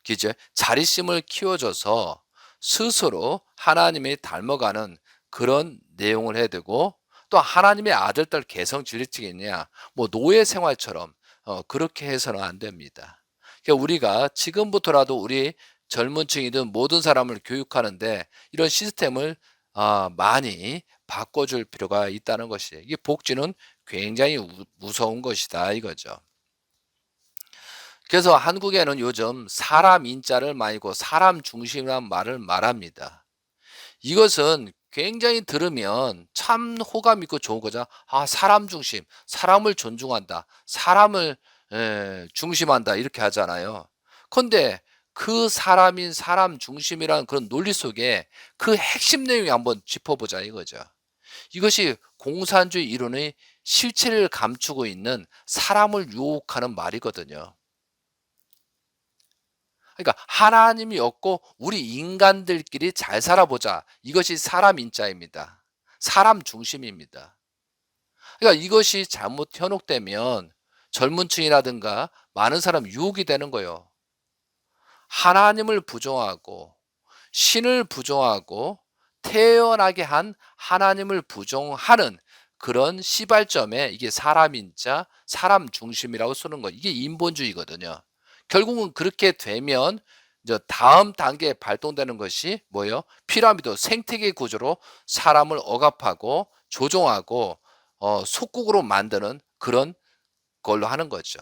그죠? 자립심을 키워줘서 스스로 하나님이 닮아가는 그런 내용을 해야 되고, 또 하나님의 아들, 딸 개성 진리층이냐, 뭐 노예 생활처럼 그렇게 해서는 안 됩니다. 우리가 지금부터라도 우리 젊은 층이든 모든 사람을 교육하는데 이런 시스템을 많이 바꿔줄 필요가 있다는 것이에요. 이게 복지는 굉장히 무서운 것이다 이거죠. 그래서 한국에는 요즘 사람 인자를 말고 사람 중심이라는 말을 말합니다. 이것은 굉장히 들으면 참 호감 있고 좋은 거죠. 아, 사람 중심, 사람을 존중한다, 사람을 중심한다 이렇게 하잖아요. 근데 그 사람인 사람 중심이라는 그런 논리 속에 그 핵심 내용이 한번 짚어보자 이거죠. 이것이 공산주의 이론의 실체를 감추고 있는 사람을 유혹하는 말이거든요. 그러니까 하나님이 없고 우리 인간들끼리 잘 살아보자. 이것이 사람 인자입니다. 사람 중심입니다. 그러니까 이것이 잘못 현혹되면 젊은 층이라든가 많은 사람 유혹이 되는 거예요. 하나님을 부정하고 신을 부정하고 태어나게 한 하나님을 부정하는 그런 시발점에, 이게 사람 인자, 사람 중심이라고 쓰는 거, 이게 인본주의거든요. 결국은 그렇게 되면 이제 다음 단계에 발동되는 것이 뭐예요? 피라미드 생태계 구조로 사람을 억압하고 조종하고 속국으로 만드는 그런 걸로 하는 거죠.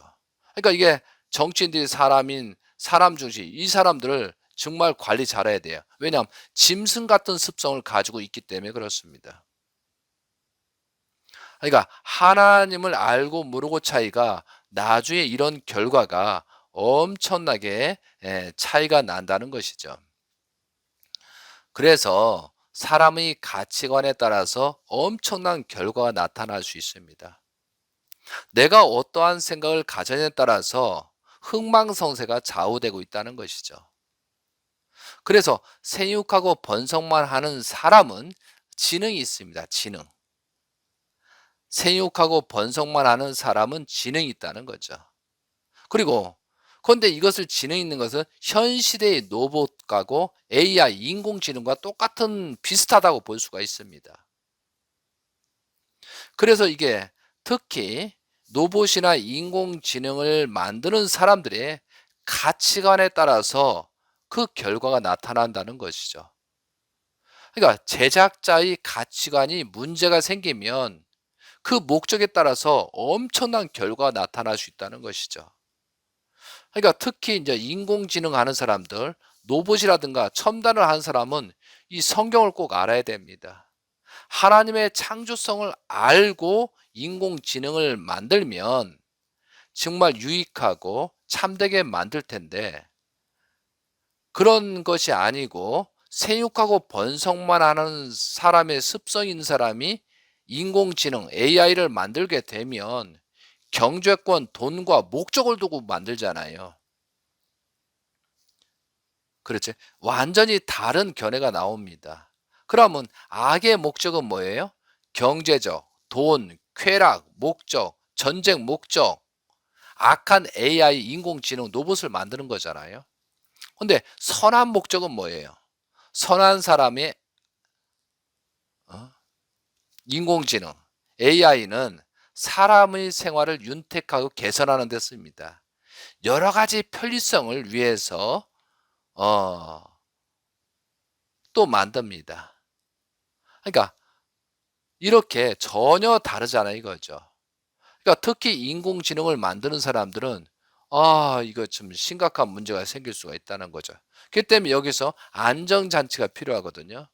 그러니까 이게 정치인들이 사람인 사람 중심, 이 사람들을 정말 관리 잘해야 돼요. 왜냐하면 짐승 같은 습성을 가지고 있기 때문에 그렇습니다. 그러니까 하나님을 알고 모르고 차이가 나중에 이런 결과가 엄청나게 차이가 난다는 것이죠. 그래서 사람의 가치관에 따라서 엄청난 결과가 나타날 수 있습니다. 내가 어떠한 생각을 가졌냐에 따라서 흥망성쇠가 좌우되고 있다는 것이죠. 그래서 생육하고 번성만 하는 사람은 지능이 있습니다. 지능. 생육하고 번성만 하는 사람은 지능이 있다는 거죠. 그리고 그런데 이것을 지능 있는 것은 현 시대의 로봇하고 AI 인공지능과 똑같은 비슷하다고 볼 수가 있습니다. 그래서 이게 특히 로봇이나 인공지능을 만드는 사람들의 가치관에 따라서 그 결과가 나타난다는 것이죠. 그러니까 제작자의 가치관이 문제가 생기면 그 목적에 따라서 엄청난 결과가 나타날 수 있다는 것이죠. 그러니까 특히 이제 인공지능 하는 사람들, 로봇이라든가 첨단을 하는 사람은 이 성경을 꼭 알아야 됩니다. 하나님의 창조성을 알고 인공지능을 만들면 정말 유익하고 참되게 만들 텐데, 그런 것이 아니고 생육하고 번성만 하는 사람의 습성 있는 사람이 인공지능 AI를 만들게 되면 경제권, 돈과 목적을 두고 만들잖아요. 그렇지. 완전히 다른 견해가 나옵니다. 그러면 악의 목적은 뭐예요? 경제적, 돈, 쾌락, 목적, 전쟁 목적, 악한 AI, 인공지능, 로봇을 만드는 거잖아요. 근데 선한 목적은 뭐예요? 선한 사람의 어? 인공지능, AI는 사람의 생활을 윤택하고 개선하는 데 씁니다. 여러 가지 편리성을 위해서 어, 또 만듭니다. 그러니까 이렇게 전혀 다르잖아요, 이거죠. 그러니까 특히 인공지능을 만드는 사람들은 이거 좀 심각한 문제가 생길 수가 있다는 거죠. 그렇기 때문에 여기서 안정장치가 필요하거든요.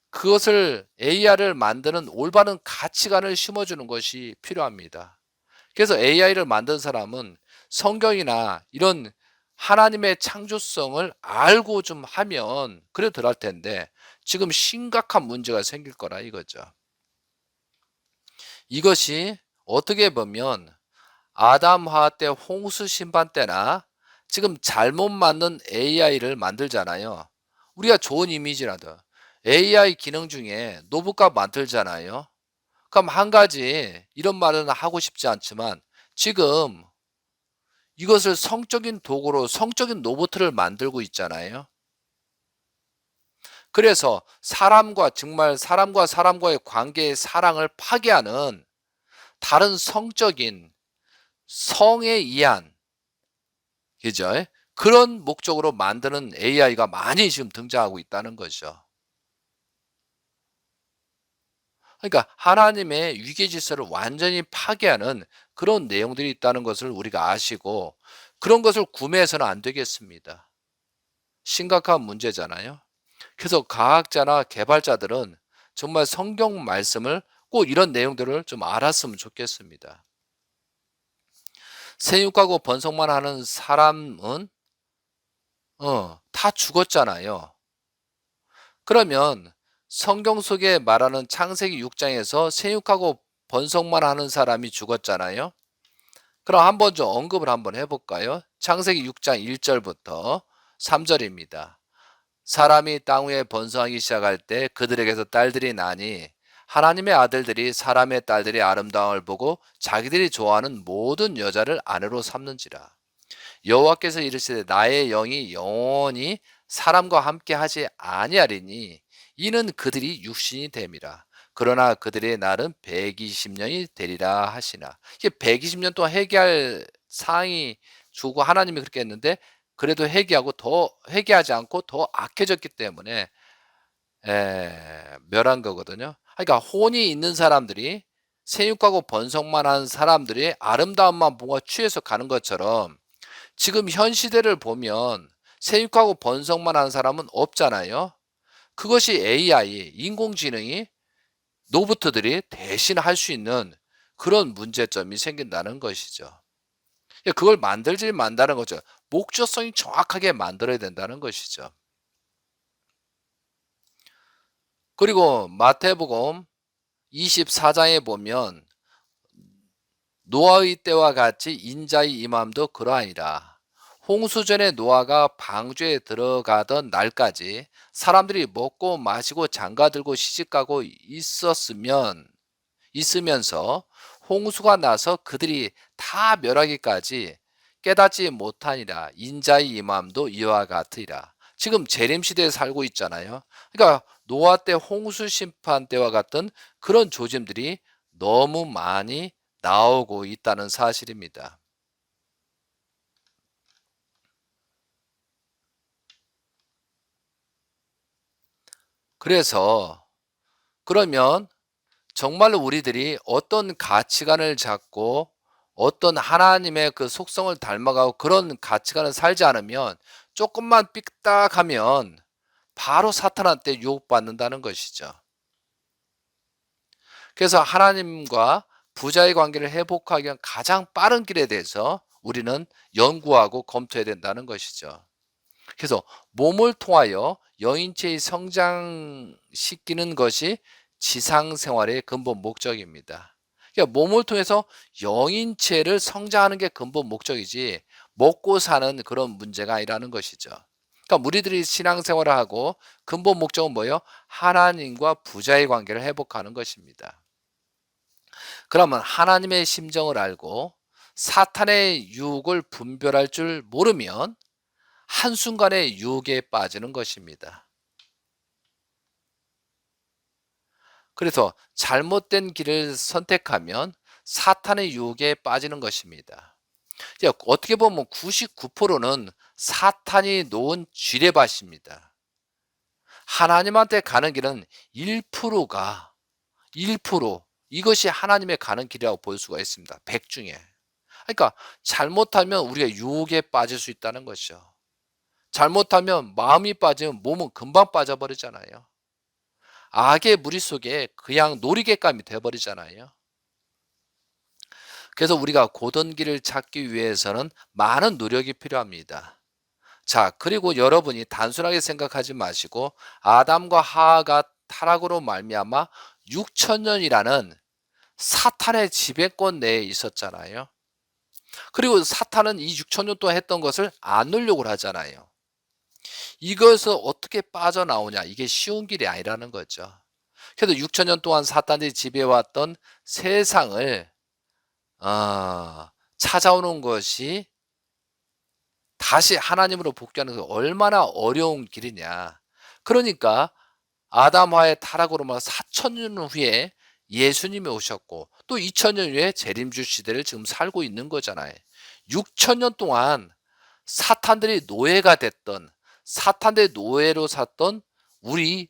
그것을 AI를 만드는 올바른 가치관을 심어주는 것이 필요합니다. 그래서 AI를 만든 사람은 성경이나 이런 하나님의 창조성을 알고 좀 하면 그래도 덜 할 텐데 지금 심각한 문제가 생길 거라 이거죠. 이것이 어떻게 보면 아담화 때 홍수 심판 때나 지금 잘못 만든 AI를 만들잖아요. 우리가 좋은 이미지라도 AI 기능 중에 노브가 만들잖아요. 그럼 한 가지 이런 말은 하고 싶지 않지만 지금 이것을 성적인 도구로 성적인 로봇을 만들고 있잖아요. 그래서 사람과 정말 사람과 사람과의 관계의 사랑을 파괴하는 다른 성적인 성에 의한 그죠? 그런 목적으로 만드는 AI가 많이 지금 등장하고 있다는 거죠. 그러니까 하나님의 위계 질서를 완전히 파괴하는 그런 내용들이 있다는 것을 우리가 아시고 그런 것을 구매해서는 안 되겠습니다. 심각한 문제잖아요. 그래서 과학자나 개발자들은 정말 성경 말씀을 꼭 이런 내용들을 좀 알았으면 좋겠습니다. 생육하고 번성만 하는 사람은 다 죽었잖아요. 그러면 성경 속에 말하는 창세기 6장에서 생육하고 번성만 하는 사람이 죽었잖아요. 그럼 한번 좀 언급을 한번 해볼까요? 창세기 6장 1절부터 3절입니다. 사람이 땅 위에 번성하기 시작할 때 그들에게서 딸들이 나니 하나님의 아들들이 사람의 딸들의 아름다움을 보고 자기들이 좋아하는 모든 여자를 아내로 삼는지라. 여호와께서 이르시되 나의 영이 영원히 사람과 함께 하지 아니하리니 이는 그들이 육신이 됨이라. 그러나 그들의 날은 120년이 되리라 하시나. 이게 120년 동안 회개할 사항이 주고 하나님이 그렇게 했는데 그래도 회개하지 않고 더 악해졌기 때문에 멸한 거거든요. 그러니까 혼이 있는 사람들이 생육하고 번성만 하는 사람들이 아름다움만 보고 취해서 가는 것처럼 지금 현 시대를 보면 생육하고 번성만 하는 사람은 없잖아요. 그것이 AI, 인공지능이 로봇들이 대신 할 수 있는 그런 문제점이 생긴다는 것이죠. 그걸 만들지 만다는 거죠. 목적성이 정확하게 만들어야 된다는 것이죠. 그리고 마태복음 24장에 보면 노아의 때와 같이 인자의 임함도 그러하니라. 홍수전에 노아가 방주에 들어가던 날까지 사람들이 먹고 마시고 장가들고 시집가고 있으면서 홍수가 나서 그들이 다 멸하기까지 깨닫지 못하니라. 인자의 임함도 이와 같으리라. 지금 재림 시대에 살고 있잖아요. 그러니까 노아 때 홍수 심판 때와 같은 그런 조짐들이 너무 많이 나오고 있다는 사실입니다. 그래서 그러면 정말로 우리들이 어떤 가치관을 잡고 어떤 하나님의 그 속성을 닮아가고 그런 가치관을 살지 않으면 조금만 삐딱하면 바로 사탄한테 유혹받는다는 것이죠. 그래서 하나님과 부자의 관계를 회복하기 위한 가장 빠른 길에 대해서 우리는 연구하고 검토해야 된다는 것이죠. 그래서 몸을 통하여 영인체의 성장시키는 것이 지상 생활의 근본 목적입니다. 그러니까 몸을 통해서 영인체를 성장하는 게 근본 목적이지 먹고 사는 그런 문제가 아니라는 것이죠. 그러니까 우리들이 신앙생활을 하고 근본 목적은 뭐예요? 하나님과 부자의 관계를 회복하는 것입니다. 그러면 하나님의 심정을 알고 사탄의 유혹을 분별할 줄 모르면 한순간에 유혹에 빠지는 것입니다. 그래서 잘못된 길을 선택하면 사탄의 유혹에 빠지는 것입니다. 어떻게 보면 99%는 사탄이 놓은 쥐레밭입니다. 하나님한테 가는 길은 1%가 1% 이것이 하나님의 가는 길이라고 볼 수가 있습니다. 100 중에. 그러니까 잘못하면 우리가 유혹에 빠질 수 있다는 것이죠. 잘못하면 마음이 빠지면 몸은 금방 빠져버리잖아요. 악의 무리 속에 그냥 놀이개감이 되어버리잖아요. 그래서 우리가 고든 길을 찾기 위해서는 많은 노력이 필요합니다. 자, 그리고 여러분이 단순하게 생각하지 마시고 아담과 하하가 타락으로 말미암아 6천년이라는 사탄의 지배권 내에 있었잖아요. 그리고 사탄은 이 6천년 동안 했던 것을 안 놓으려고 하잖아요. 이것을 어떻게 빠져나오냐, 이게 쉬운 길이 아니라는 거죠. 그래서 6천년 동안 사탄이 지배해왔던 세상을 찾아오는 것이 다시 하나님으로 복귀하는 것이 얼마나 어려운 길이냐. 그러니까 아담화의 타락으로 말 4천년 후에 예수님이 오셨고 또 2000년 후에 재림주 시대를 지금 살고 있는 거잖아요. 6천년 동안 사탄들이 노예가 됐던, 사탄의 노예로 샀던 우리들이고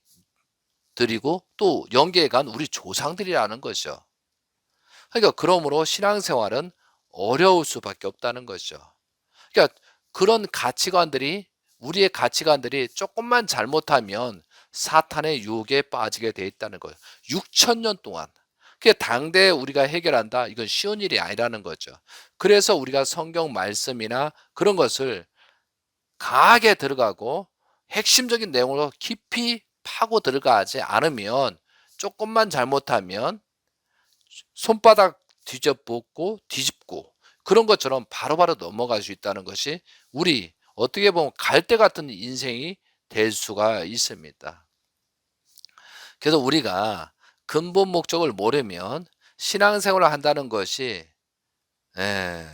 또 영계에 간 우리 조상들이라는 거죠. 그러니까 그러므로 신앙생활은 어려울 수밖에 없다는 거죠. 그러니까 그런 가치관들이, 우리의 가치관들이 조금만 잘못하면 사탄의 유혹에 빠지게 돼 있다는 거예요. 6천년 동안. 그게 당대에 우리가 해결한다? 이건 쉬운 일이 아니라는 거죠. 그래서 우리가 성경 말씀이나 그런 것을 강하게 들어가고 핵심적인 내용으로 깊이 파고 들어가지 않으면 조금만 잘못하면 손바닥 뒤집고 뒤집고 그런 것처럼 바로바로 넘어갈 수 있다는 것이 우리 어떻게 보면 갈대 같은 인생이 될 수가 있습니다. 그래서 우리가 근본 목적을 모르면 신앙생활을 한다는 것이 예,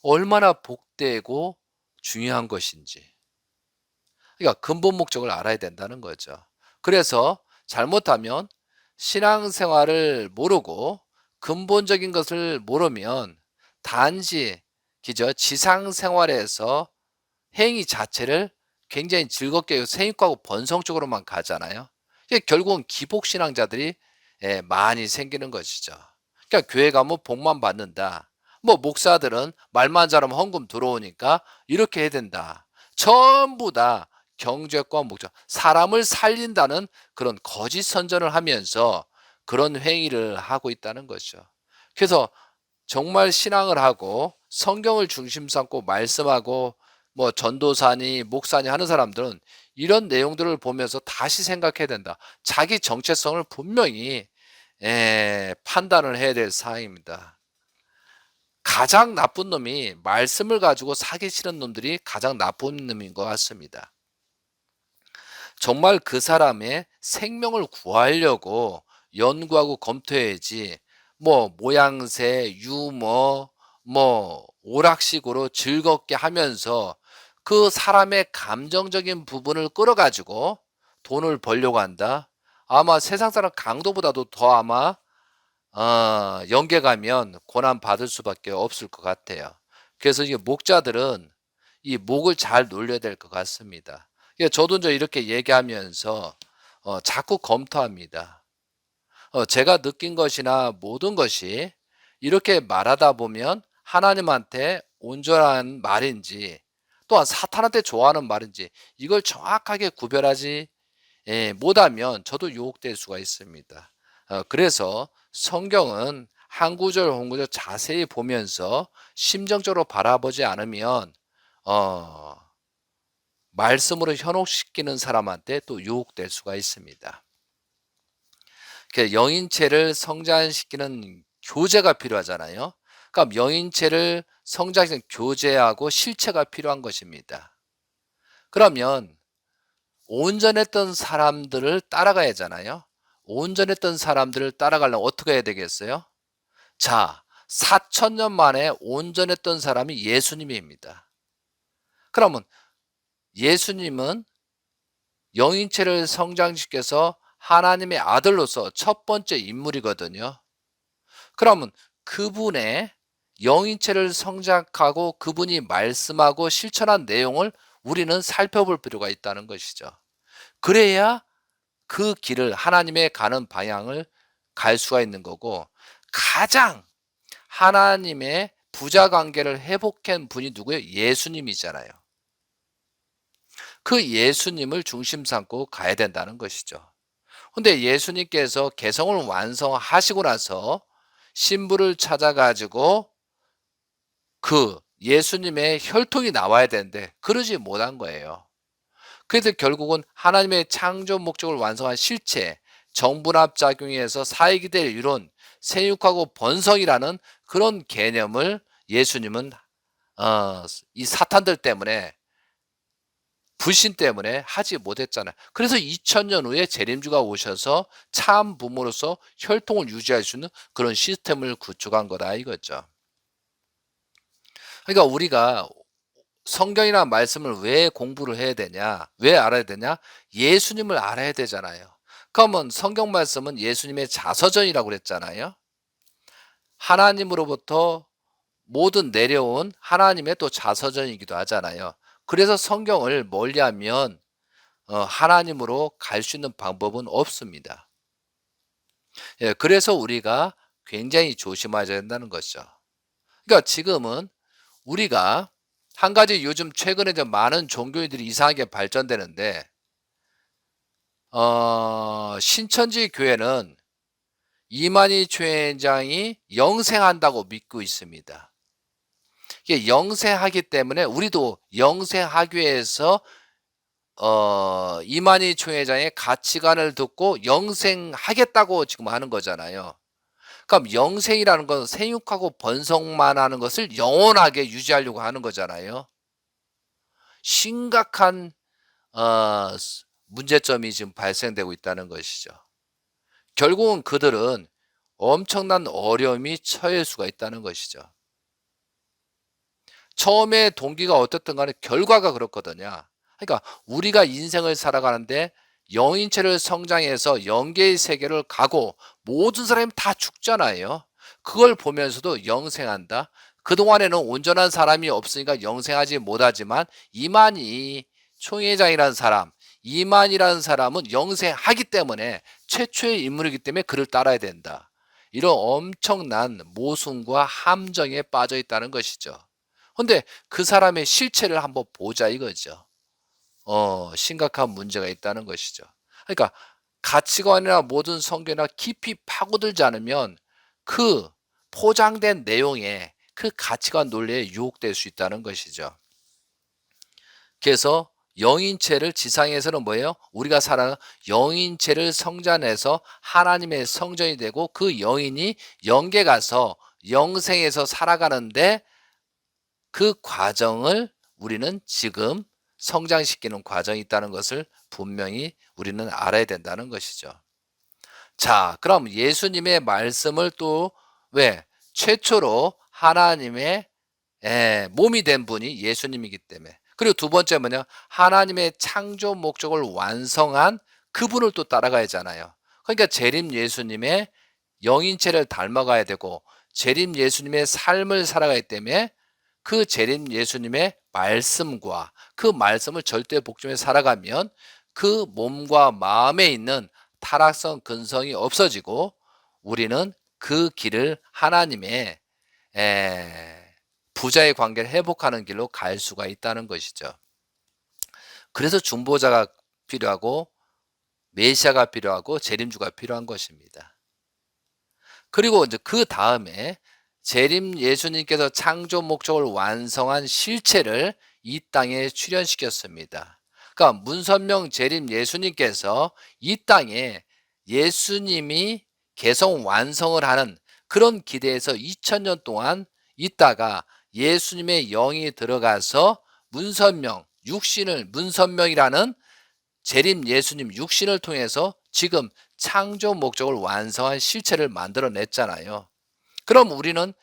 얼마나 복되고 중요한 것인지, 그러니까 근본 목적을 알아야 된다는 거죠. 그래서 잘못하면 신앙생활을 모르고 근본적인 것을 모르면 단지 그저 지상생활에서 행위 자체를 굉장히 즐겁게 생육하고 번성적으로만 가잖아요. 이게 결국은 기복신앙자들이 많이 생기는 것이죠. 그러니까 교회 가면 복만 받는다. 뭐 목사들은 말만 잘하면 헌금 들어오니까 이렇게 해야 된다. 전부 다 경제과 목적, 사람을 살린다는 그런 거짓 선전을 하면서 그런 행위를 하고 있다는 것이죠. 그래서 정말 신앙을 하고 성경을 중심 삼고 말씀하고 뭐 전도사니 목사니 하는 사람들은 이런 내용들을 보면서 다시 생각해야 된다. 자기 정체성을 분명히 판단을 해야 될 사항입니다. 가장 나쁜 놈이 말씀을 가지고 사기 치는 놈들이 가장 나쁜 놈인 것 같습니다. 정말 그 사람의 생명을 구하려고 연구하고 검토해야지 뭐 모양새, 유머, 뭐 오락식으로 즐겁게 하면서 그 사람의 감정적인 부분을 끌어가지고 돈을 벌려고 한다. 아마 세상 사람 강도보다도 더 아마 영계 가면 고난 받을 수밖에 없을 것 같아요. 그래서 이게 목자들은 이 목을 잘 놀려야 될 것 같습니다. 저도 이제 이렇게 얘기하면서 자꾸 검토합니다. 제가 느낀 것이나 모든 것이 이렇게 말하다 보면 하나님한테 온전한 말인지 또한 사탄한테 좋아하는 말인지 이걸 정확하게 구별하지 못하면 저도 유혹될 수가 있습니다. 그래서 성경은 한 구절 한 구절 자세히 보면서 심정적으로 바라보지 않으면 말씀으로 현혹시키는 사람한테 또 유혹될 수가 있습니다. 영인체를 성장시키는 교제가 필요하잖아요. 그럼 영인체를 성장시키는 교제하고 실체가 필요한 것입니다. 그러면 온전했던 사람들을 따라가야 하잖아요. 온전했던 사람들을 따라가려면 어떻게 해야 되겠어요? 자, 4,000년 만에 온전했던 사람이 예수님입니다. 그러면 예수님은 영인체를 성장시켜서 하나님의 아들로서 첫 번째 인물이거든요. 그러면 그분의 영인체를 성장하고 그분이 말씀하고 실천한 내용을 우리는 살펴볼 필요가 있다는 것이죠. 그래야 그 길을 하나님의 가는 방향을 갈 수가 있는 거고, 가장 하나님의 부자 관계를 회복한 분이 누구예요? 예수님이잖아요. 그 예수님을 중심 삼고 가야 된다는 것이죠. 근데 예수님께서 개성을 완성하시고 나서 신부를 찾아 가지고 그 예수님의 혈통이 나와야 되는데 그러지 못한 거예요. 그래서 결국은 하나님의 창조 목적을 완성한 실체, 정분합 작용에서 사역이 될 이론, 생육하고 번성이라는 그런 개념을 예수님은 이 사탄들 때문에, 불신 때문에 하지 못했잖아요. 그래서 2000년 후에 재림주가 오셔서 참 부모로서 혈통을 유지할 수 있는 그런 시스템을 구축한 거다 이거죠. 그러니까 우리가 성경이나 말씀을 왜 공부를 해야 되냐? 왜 알아야 되냐? 예수님을 알아야 되잖아요. 그러면 성경 말씀은 예수님의 자서전이라고 그랬잖아요. 하나님으로부터 모든 내려온 하나님의 또 자서전이기도 하잖아요. 그래서 성경을 멀리하면 하나님으로 갈 수 있는 방법은 없습니다. 예, 그래서 우리가 굉장히 조심해야 된다는 것이죠. 그러니까 지금은 우리가 한 가지 요즘 최근에 좀 많은 종교인들이 이상하게 발전되는데, 신천지 교회는 이만희 총회장이 영생한다고 믿고 있습니다. 이게 영생하기 때문에 우리도 영생하기 위해서 이만희 총회장의 가치관을 듣고 영생하겠다고 지금 하는 거잖아요. 그럼 영생이라는 건 생육하고 번성만 하는 것을 영원하게 유지하려고 하는 거잖아요. 심각한 문제점이 지금 발생되고 있다는 것이죠. 결국은 그들은 엄청난 어려움이 처할 수가 있다는 것이죠. 처음에 동기가 어떻든 간에 결과가 그렇거든요. 그러니까 우리가 인생을 살아가는데 영인체를 성장해서 영계의 세계를 가고 모든 사람이 다 죽잖아요. 그걸 보면서도 영생한다. 그동안에는 온전한 사람이 없으니까 영생하지 못하지만 이만희 총회장이라는 사람, 이만이라는 사람은 영생하기 때문에 최초의 인물이기 때문에 그를 따라야 된다. 이런 엄청난 모순과 함정에 빠져 있다는 것이죠. 근데 그 사람의 실체를 한번 보자 이거죠. 심각한 문제가 있다는 것이죠. 그러니까 가치관이나 모든 성경이나 깊이 파고들지 않으면 그 포장된 내용에 그 가치관 논리에 유혹될 수 있다는 것이죠. 그래서 영인체를 지상에서는 뭐예요? 우리가 살아가는 영인체를 성전해서 하나님의 성전이 되고 그 영인이 영계 가서 영생에서 살아가는데 그 과정을 우리는 지금 성장시키는 과정이 있다는 것을 분명히 우리는 알아야 된다는 것이죠. 자, 그럼 예수님의 말씀을 또 왜? 최초로 하나님의 몸이 된 분이 예수님이기 때문에. 그리고 두 번째 뭐냐? 하나님의 창조 목적을 완성한 그분을 또 따라가야 하잖아요. 그러니까 재림 예수님의 영인체를 닮아가야 되고 재림 예수님의 삶을 살아가기 때문에 그 재림 예수님의 말씀과 그 말씀을 절대 복종해 살아가면 그 몸과 마음에 있는 타락성 근성이 없어지고 우리는 그 길을 하나님의 부자의 관계를 회복하는 길로 갈 수가 있다는 것이죠. 그래서 중보자가 필요하고 메시아가 필요하고 재림주가 필요한 것입니다. 그리고 이제 그 다음에 재림 예수님께서 창조 목적을 완성한 실체를 이 땅에 출현시켰습니다. 그러니까 문선명 재림 예수님께서 이 땅에 예수님이 계속 완성을 하는 그런 기대에서 2000년 동안 있다가 예수님의 영이 들어가서 문선명, 육신을 문선명이라는 재림 예수님 육신을 통해서 지금 창조 목적을 완성한 실체를 만들어냈잖아요. 그럼 우리는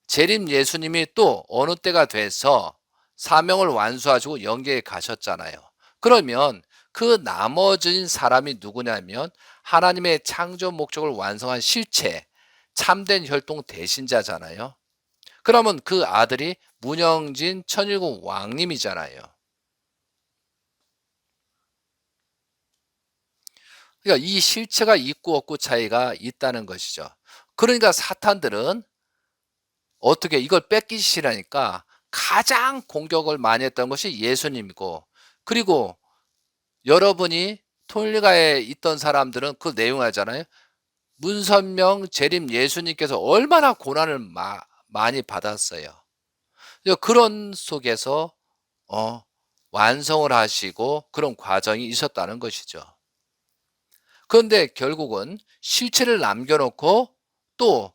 재림 예수님이 또 어느 때가 돼서 사명을 완수하시고 영계에 가셨잖아요. 그러면 그 나머진 사람이 누구냐면 하나님의 창조 목적을 완성한 실체, 참된 혈통 대신자잖아요. 그러면 그 아들이 문영진 천일국 왕님이잖아요. 그러니까 이 실체가 있고 없고 차이가 있다는 것이죠. 그러니까 사탄들은 어떻게 이걸 뺏기시라니까 가장 공격을 많이 했던 것이 예수님이고, 그리고 여러분이 통일가에 있던 사람들은 그 내용을 하잖아요. 문선명 재림 예수님께서 얼마나 고난을 많이 받았어요. 그런 속에서 어, 완성을 하시고 그런 과정이 있었다는 것이죠. 그런데 결국은 실체를 남겨놓고 또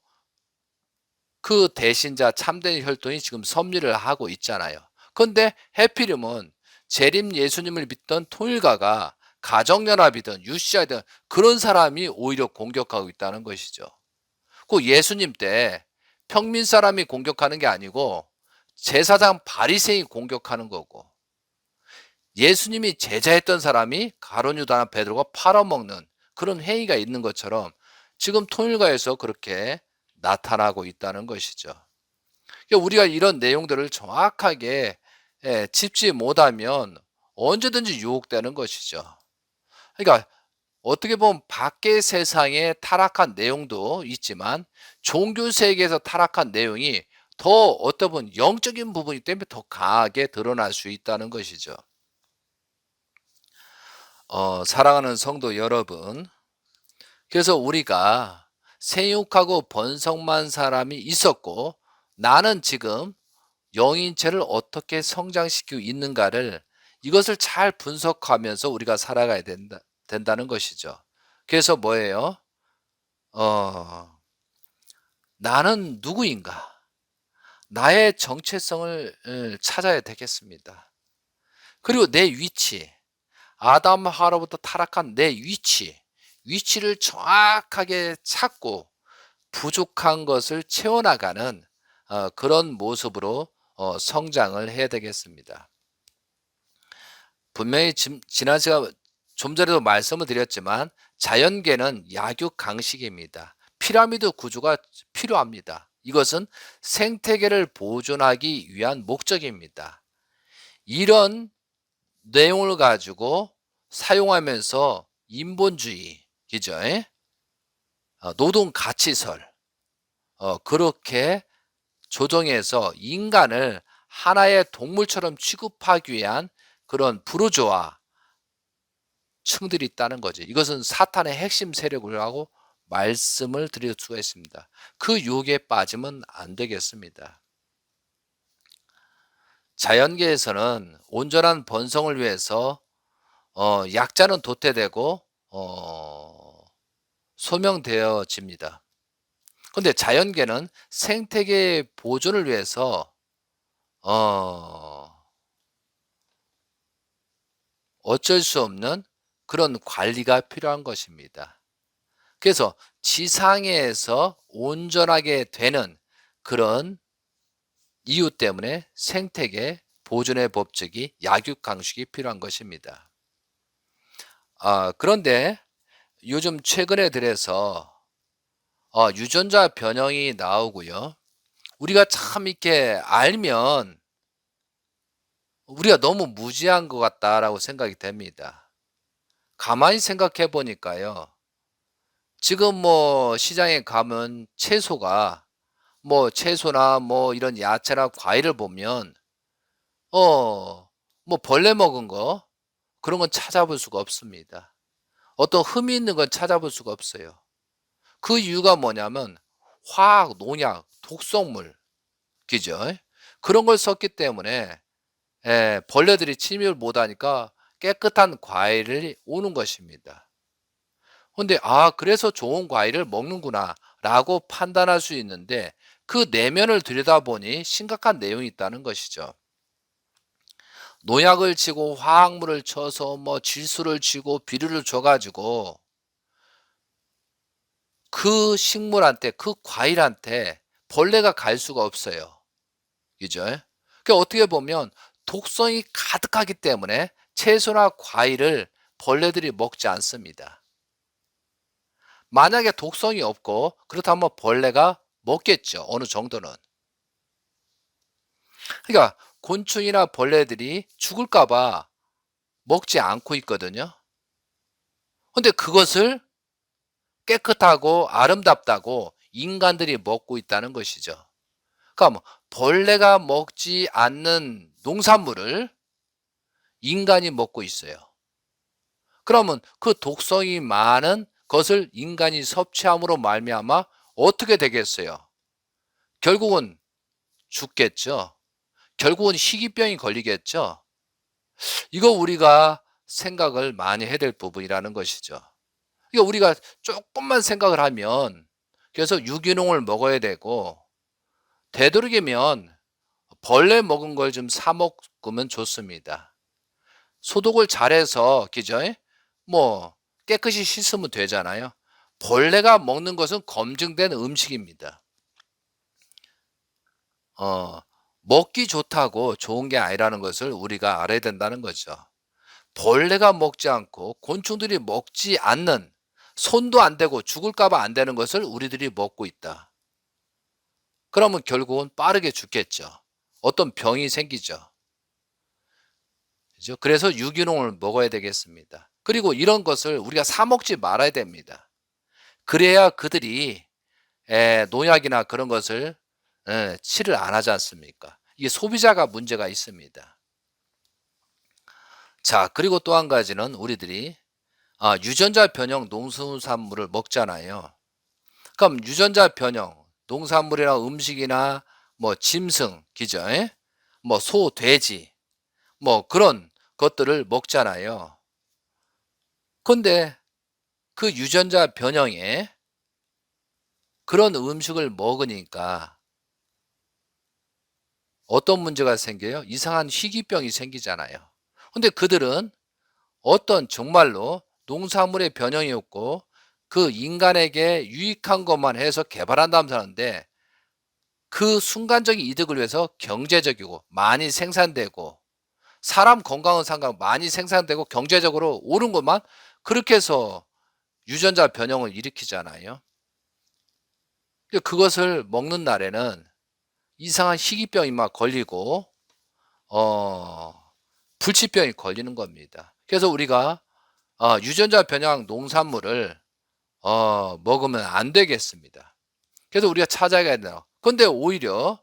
그 대신자 참된 혈통이 지금 섭리를 하고 있잖아요. 그런데 해필이면 재림 예수님을 믿던 통일가가 가정연합이든 유씨아든 그런 사람이 오히려 공격하고 있다는 것이죠. 그 예수님 때 평민 사람이 공격하는 게 아니고 제사장 바리새인이 공격하는 거고, 예수님이 제자했던 사람이 가룟 유다나 베드로가 팔아먹는 그런 행위가 있는 것처럼 지금 통일가에서 그렇게 나타나고 있다는 것이죠. 그러니까 우리가 이런 내용들을 정확하게 짚지 못하면 언제든지 유혹되는 것이죠. 그러니까 어떻게 보면 밖의 세상에 타락한 내용도 있지만 종교 세계에서 타락한 내용이 더 어떤 분 영적인 부분이기 때문에 더 강하게 드러날 수 있다는 것이죠. 사랑하는 성도 여러분, 그래서 우리가 생육하고 번성만 사람이 있었고 나는 지금 영인체를 어떻게 성장시키고 있는가를, 이것을 잘 분석하면서 우리가 살아가야 된다는 것이죠. 그래서 뭐예요? 나는 누구인가? 나의 정체성을 찾아야 되겠습니다. 그리고 내 위치, 아담 하로부터 타락한 내 위치를 정확하게 찾고 부족한 것을 채워나가는 그런 모습으로 성장을 해야 되겠습니다. 분명히 지난 시간 좀 전에도 말씀을 드렸지만 자연계는 약육강식입니다. 피라미드 구조가 필요합니다. 이것은 생태계를 보존하기 위한 목적입니다. 이런 내용을 가지고 사용하면서 인본주의, 그죠? 노동 가치설, 그렇게 조정해서 인간을 하나의 동물처럼 취급하기 위한 그런 부르주아 층들이 있다는 거죠. 이것은 사탄의 핵심 세력이라고 말씀을 드릴 수가 있습니다. 그 유혹에 빠지면 안 되겠습니다. 자연계에서는 온전한 번성을 위해서 약자는 도태되고 소명되어집니다. 그런데 자연계는 생태계 보존을 위해서 어쩔 수 없는 그런 관리가 필요한 것입니다. 그래서 지상에서 온전하게 되는 그런 이유 때문에 생태계 보존의 법칙이 약육강식이 필요한 것입니다. 그런데 요즘 최근에 들어서 유전자 변형이 나오고요. 우리가 참 이렇게 알면 우리가 너무 무지한 것 같다라고 생각이 됩니다. 가만히 생각해 보니까요. 지금 뭐 시장에 가면 채소나 뭐 이런 야채나 과일을 보면 뭐 벌레 먹은 거 그런 건 찾아볼 수가 없습니다. 어떤 흠이 있는 건 찾아볼 수가 없어요. 그 이유가 뭐냐면 화학, 농약, 독성물, 그죠? 그런 걸 썼기 때문에 벌레들이 침입을 못하니까 깨끗한 과일이 오는 것입니다. 근데 '아 그래서 좋은 과일을 먹는구나.'라고 판단할 수 있는데 그 내면을 들여다보니 심각한 내용이 있다는 것이죠. 농약을 치고 화학물을 쳐서 뭐 질소를 치고 비료를 줘 가지고 그 식물한테 그 과일한테 벌레가 갈 수가 없어요. 그죠? 그 어떻게 보면 독성이 가득하기 때문에 채소나 과일을 벌레들이 먹지 않습니다. 만약에 독성이 없고 그렇다면 벌레가 먹겠죠, 어느 정도는. 그러니까 곤충이나 벌레들이 죽을까 봐 먹지 않고 있거든요. 근데 그것을 깨끗하고 아름답다고 인간들이 먹고 있다는 것이죠. 그러니까 뭐 벌레가 먹지 않는 농산물을 인간이 먹고 있어요. 그러면 그 독성이 많은 것을 인간이 섭취함으로 말미암아 어떻게 되겠어요? 결국은 죽겠죠. 결국은 희귀병이 걸리겠죠. 이거 우리가 생각을 많이 해야 될 부분이라는 것이죠. 그러니까 우리가 조금만 생각을 하면 그래서 유기농을 먹어야 되고 되도록이면 벌레 먹은 걸 좀 사 먹으면 좋습니다. 소독을 잘해서 그죠? 뭐 깨끗이 씻으면 되잖아요. 벌레가 먹는 것은 검증된 음식입니다. 어 먹기 좋다고 좋은 게 아니라는 것을 우리가 알아야 된다는 거죠. 벌레가 먹지 않고 곤충들이 먹지 않는 손도 안 대고 죽을까 봐 안 되는 것을 우리들이 먹고 있다. 그러면 결국은 빠르게 죽겠죠. 어떤 병이 생기죠. 그죠? 그래서 유기농을 먹어야 되겠습니다. 그리고 이런 것을 우리가 사 먹지 말아야 됩니다. 그래야 그들이 농약이나 그런 것을 치를 안 하지 않습니까? 이게 소비자가 문제가 있습니다. 자, 그리고 또 한 가지는 우리들이 유전자 변형 농수산물을 먹잖아요. 그럼 유전자 변형 농산물이나 음식이나 뭐 짐승, 그죠? 뭐 소, 돼지 뭐 그런 것들을 먹잖아요. 근데 그 유전자 변형에 그런 음식을 먹으니까 어떤 문제가 생겨요? 이상한 희귀병이 생기잖아요. 근데 그들은 어떤 정말로 농산물의 변형이었고 그 인간에게 유익한 것만 해서 개발한다면서 하는데 그 순간적인 이득을 위해서 경제적이고 많이 생산되고 사람 건강은 상관 많이 생산되고 경제적으로 옳은 것만 그렇게 해서 유전자 변형을 일으키잖아요. 그것을 먹는 날에는 이상한 희귀병이 막 걸리고 어 불치병이 걸리는 겁니다. 그래서 우리가 유전자 변형 농산물을 먹으면 안 되겠습니다. 그래서 우리가 찾아가야 돼요. 근데 오히려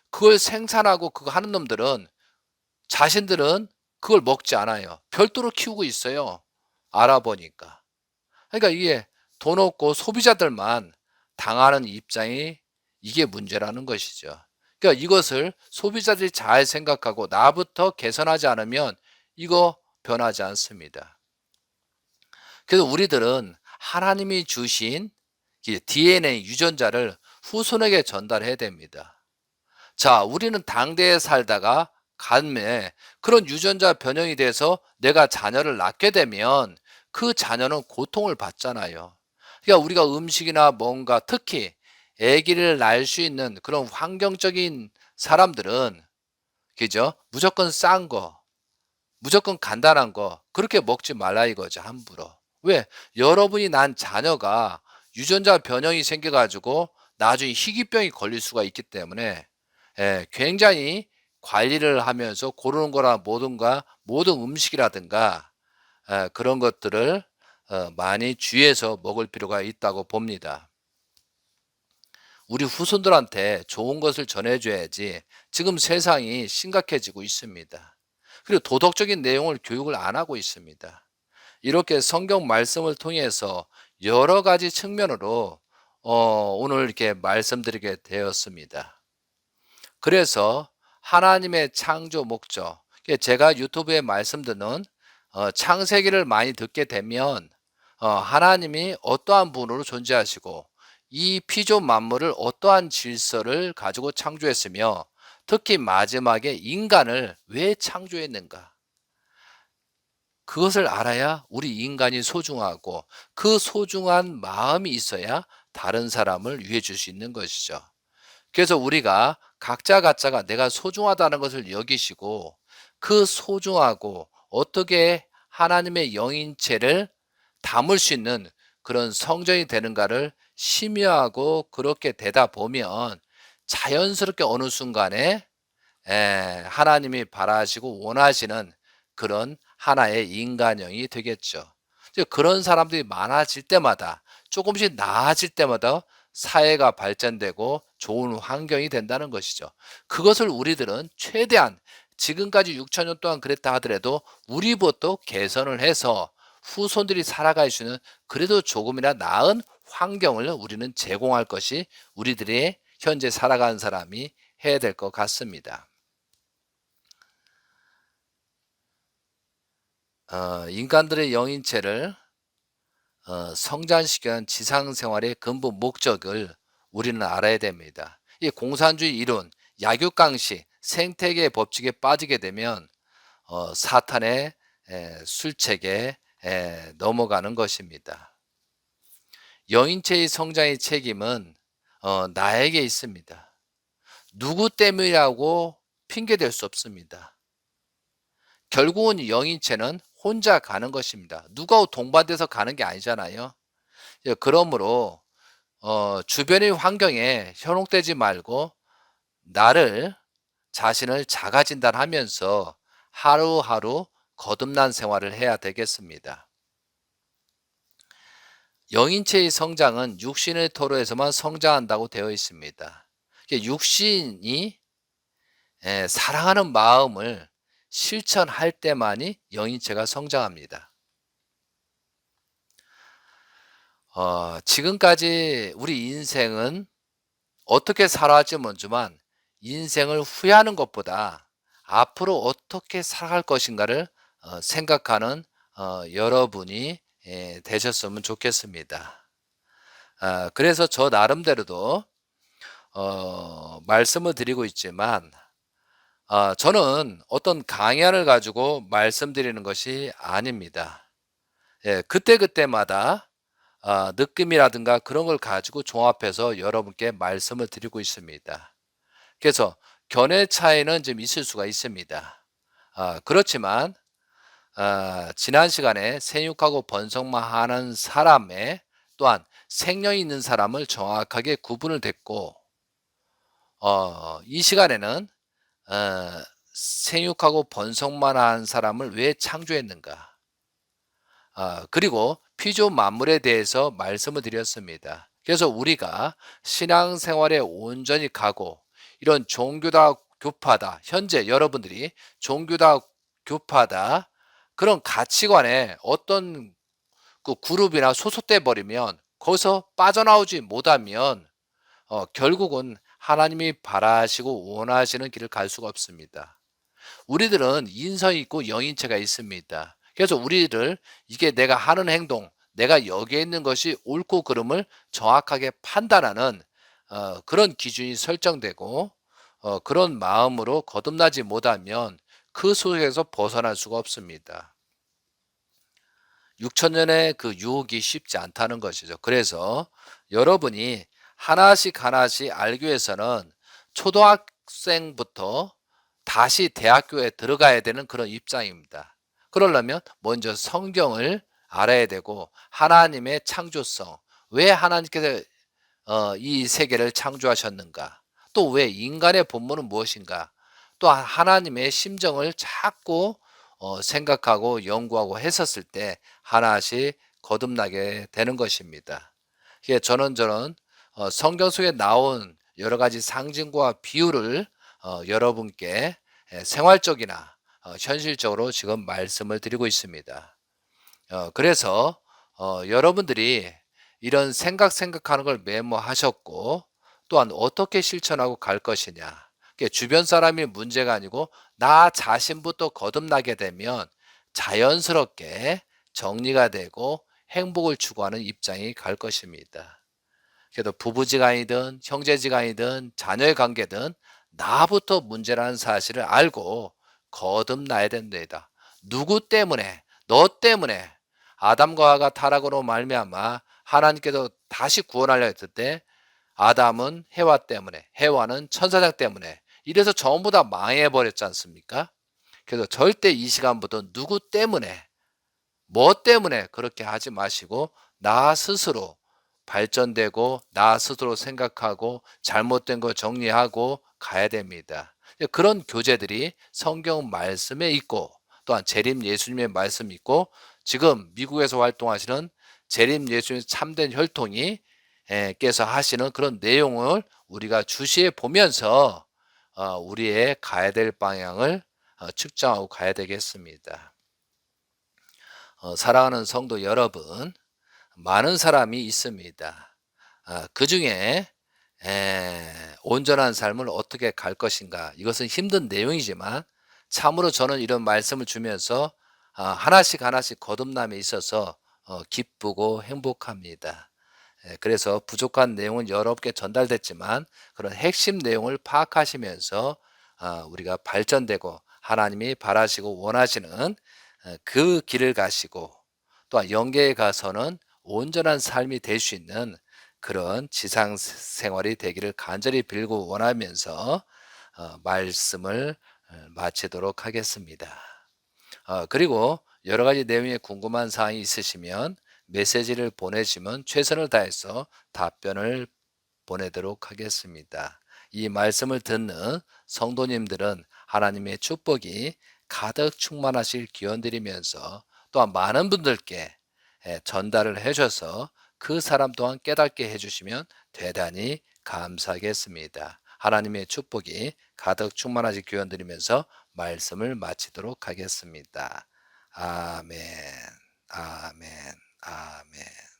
그걸 생산하고 그거 하는 놈들은 자신들은 그걸 먹지 않아요. 별도로 키우고 있어요. 알아보니까. 그러니까 이게 돈 없고 소비자들만 당하는 입장이 이게 문제라는 것이죠. 그러니까 이것을 소비자들이 잘 생각하고 나부터 개선하지 않으면 이거 변하지 않습니다. 그래서 우리들은 하나님이 주신 DNA 유전자를 후손에게 전달해야 됩니다. 자, 우리는 당대에 살다가 간에 그런 유전자 변형이 돼서 내가 자녀를 낳게 되면 그 자녀는 고통을 받잖아요. 그러니까 우리가 음식이나 뭔가 특히 아기를 낳을 수 있는 그런 환경적인 사람들은 그죠? 무조건 싼 거, 무조건 간단한 거 그렇게 먹지 말라 이거죠, 함부로. 왜? 여러분이 난 자녀가 유전자 변형이 생겨 가지고 나중에 희귀병이 걸릴 수가 있기 때문에 굉장히 관리를 하면서 고르는 거나 뭐든가 모든 음식이라든가 그런 것들을 많이 주의해서 먹을 필요가 있다고 봅니다. 우리 후손들한테 좋은 것을 전해줘야지 지금 세상이 심각해지고 있습니다. 그리고 도덕적인 내용을 교육을 안 하고 있습니다. 이렇게 성경 말씀을 통해서 여러 가지 측면으로 오늘 이렇게 말씀드리게 되었습니다. 그래서 하나님의 창조 목적, 제가 유튜브에 말씀 듣는 창세기를 많이 듣게 되면 하나님이 어떠한 분으로 존재하시고 이 피조 만물을 어떠한 질서를 가지고 창조했으며 특히 마지막에 인간을 왜 창조했는가? 그것을 알아야 우리 인간이 소중하고 그 소중한 마음이 있어야 다른 사람을 위해 줄 수 있는 것이죠. 그래서 우리가 각자가 내가 소중하다는 것을 여기시고 그 소중하고 어떻게 하나님의 영인체를 담을 수 있는 그런 성전이 되는가를 심의하고 그렇게 되다 보면 자연스럽게 어느 순간에 하나님이 바라시고 원하시는 그런 하나의 인간형이 되겠죠. 이제 그런 사람들이 많아질 때마다 조금씩 나아질 때마다 사회가 발전되고 좋은 환경이 된다는 것이죠. 그것을 우리들은 최대한 지금까지 6천 년 동안 그랬다 하더라도 우리부터 개선을 해서 후손들이 살아갈 수 있는 그래도 조금이나 나은 환경을 우리는 제공할 것이 우리들의 현재 살아가는 사람이 해야 될 것 같습니다. 인간들의 영인체를 성장시키는 지상 생활의 근본 목적을 우리는 알아야 됩니다. 이 공산주의 이론, 약육강식, 생태계 법칙에 빠지게 되면 사탄의 술책에 넘어가는 것입니다. 영인체의 성장의 책임은 나에게 있습니다. 누구 때문이라고 핑계댈 수 없습니다. 결국은 영인체는 혼자 가는 것입니다. 누가 동반돼서 가는 게 아니잖아요. 그러므로 주변의 환경에 현혹되지 말고 나를 자신을 자가 진단하면서 하루하루 거듭난 생활을 해야 되겠습니다. 영인체의 성장은 육신의 토로에서만 성장한다고 되어 있습니다. 육신이 사랑하는 마음을 실천할 때만이 영인체가 성장합니다. 지금까지 우리 인생은 어떻게 살아왔지 모르지만 인생을 후회하는 것보다 앞으로 어떻게 살아갈 것인가를 생각하는 여러분이 되셨으면 좋겠습니다. 그래서 저 나름대로도 말씀을 드리고 있지만 저는 어떤 강연을 가지고 말씀드리는 것이 아닙니다. 그때그때마다 느낌이라든가 그런 걸 가지고 종합해서 여러분께 말씀을 드리고 있습니다. 그래서 견해 차이는 좀 있을 수가 있습니다. 그렇지만 지난 시간에 생육하고 번성만 하는 사람에 또한 생명이 있는 사람을 정확하게 구분을 됐고 이 시간에는 생육하고 번성만 한 사람을 왜 창조했는가? 그리고 피조 만물에 대해서 말씀을 드렸습니다. 그래서 우리가 신앙생활에 온전히 가고 이런 종교다 교파다 현재 여러분들이 종교다 교파다 그런 가치관에 어떤 그 그룹이나 소속돼 버리면 거기서 빠져나오지 못하면 결국은 하나님이 바라시고 원하시는 길을 갈 수가 없습니다. 우리들은 인성이 있고 영인체가 있습니다. 그래서 우리를 이게 내가 하는 행동, 내가 여기에 있는 것이 옳고 그름을 정확하게 판단하는 그런 기준이 설정되고 그런 마음으로 거듭나지 못하면 그 속에서 벗어날 수가 없습니다. 6천 년의 그 유혹이 쉽지 않다는 것이죠. 그래서 여러분이 하나씩 하나씩 알기 위해서는 초등학생부터 다시 대학교에 들어가야 되는 그런 입장입니다. 그러려면 먼저 성경을 알아야 되고 하나님의 창조성, 왜 하나님께서 이 세계를 창조하셨는가, 또 왜 인간의 본문은 무엇인가, 또 하나님의 심정을 자꾸 생각하고 연구하고 했었을 때 하나씩 거듭나게 되는 것입니다. 저는 성경 속에 나온 여러 가지 상징과 비유를 여러분께 생활적이나 현실적으로 지금 말씀을 드리고 있습니다. 그래서 여러분들이 이런 생각하는 걸 메모하셨고 또한 어떻게 실천하고 갈 것이냐 주변 사람이 문제가 아니고 나 자신부터 거듭나게 되면 자연스럽게 정리가 되고 행복을 추구하는 입장이 갈 것입니다. 그래도 부부지간이든 형제지간이든 자녀의 관계든 나부터 문제라는 사실을 알고 거듭나야 된다. 누구 때문에? 너 때문에. 아담과 하와가 타락으로 말미암아 하나님께서 다시 구원하려 했을 때 아담은 해와 때문에, 해와는 천사장 때문에 이래서 전부 다 망해 버렸지 않습니까? 그래서 절대 이 시간부터 누구 때문에, 뭐 때문에 그렇게 하지 마시고 나 스스로 발전되고 나 스스로 생각하고 잘못된 거 정리하고 가야 됩니다. 그런 교재들이 성경 말씀에 있고 또한 재림 예수님의 말씀이 있고 지금 미국에서 활동하시는 재림 예수님 참된 혈통이 께서 하시는 그런 내용을 우리가 주시해 보면서 우리의 가야 될 방향을 측정하고 가야 되겠습니다. 사랑하는 성도 여러분, 많은 사람이 있습니다. 그중에 온전한 삶을 어떻게 갈 것인가, 이것은 힘든 내용이지만 참으로 저는 이런 말씀을 주면서 하나씩 하나씩 거듭남에 있어서 기쁘고 행복합니다. 그래서 부족한 내용은 여러 개 전달됐지만 그런 핵심 내용을 파악하시면서 우리가 발전되고 하나님이 바라시고 원하시는 그 길을 가시고 또한 영계에 가서는 온전한 삶이 될 수 있는 그런 지상 생활이 되기를 간절히 빌고 원하면서 말씀을 마치도록 하겠습니다. 그리고 여러 가지 내용에 궁금한 사항이 있으시면 메시지를 보내시면 최선을 다해서 답변을 보내도록 하겠습니다. 이 말씀을 듣는 성도님들은 하나님의 축복이 가득 충만하실 기원드리면서 또한 많은 분들께 전달을 해줘서 그 사람 또한 깨닫게 해주시면 대단히 감사하겠습니다. 하나님의 축복이 가득 충만하실 기원드리면서 말씀을 마치도록 하겠습니다. 아멘, 아멘, 아멘.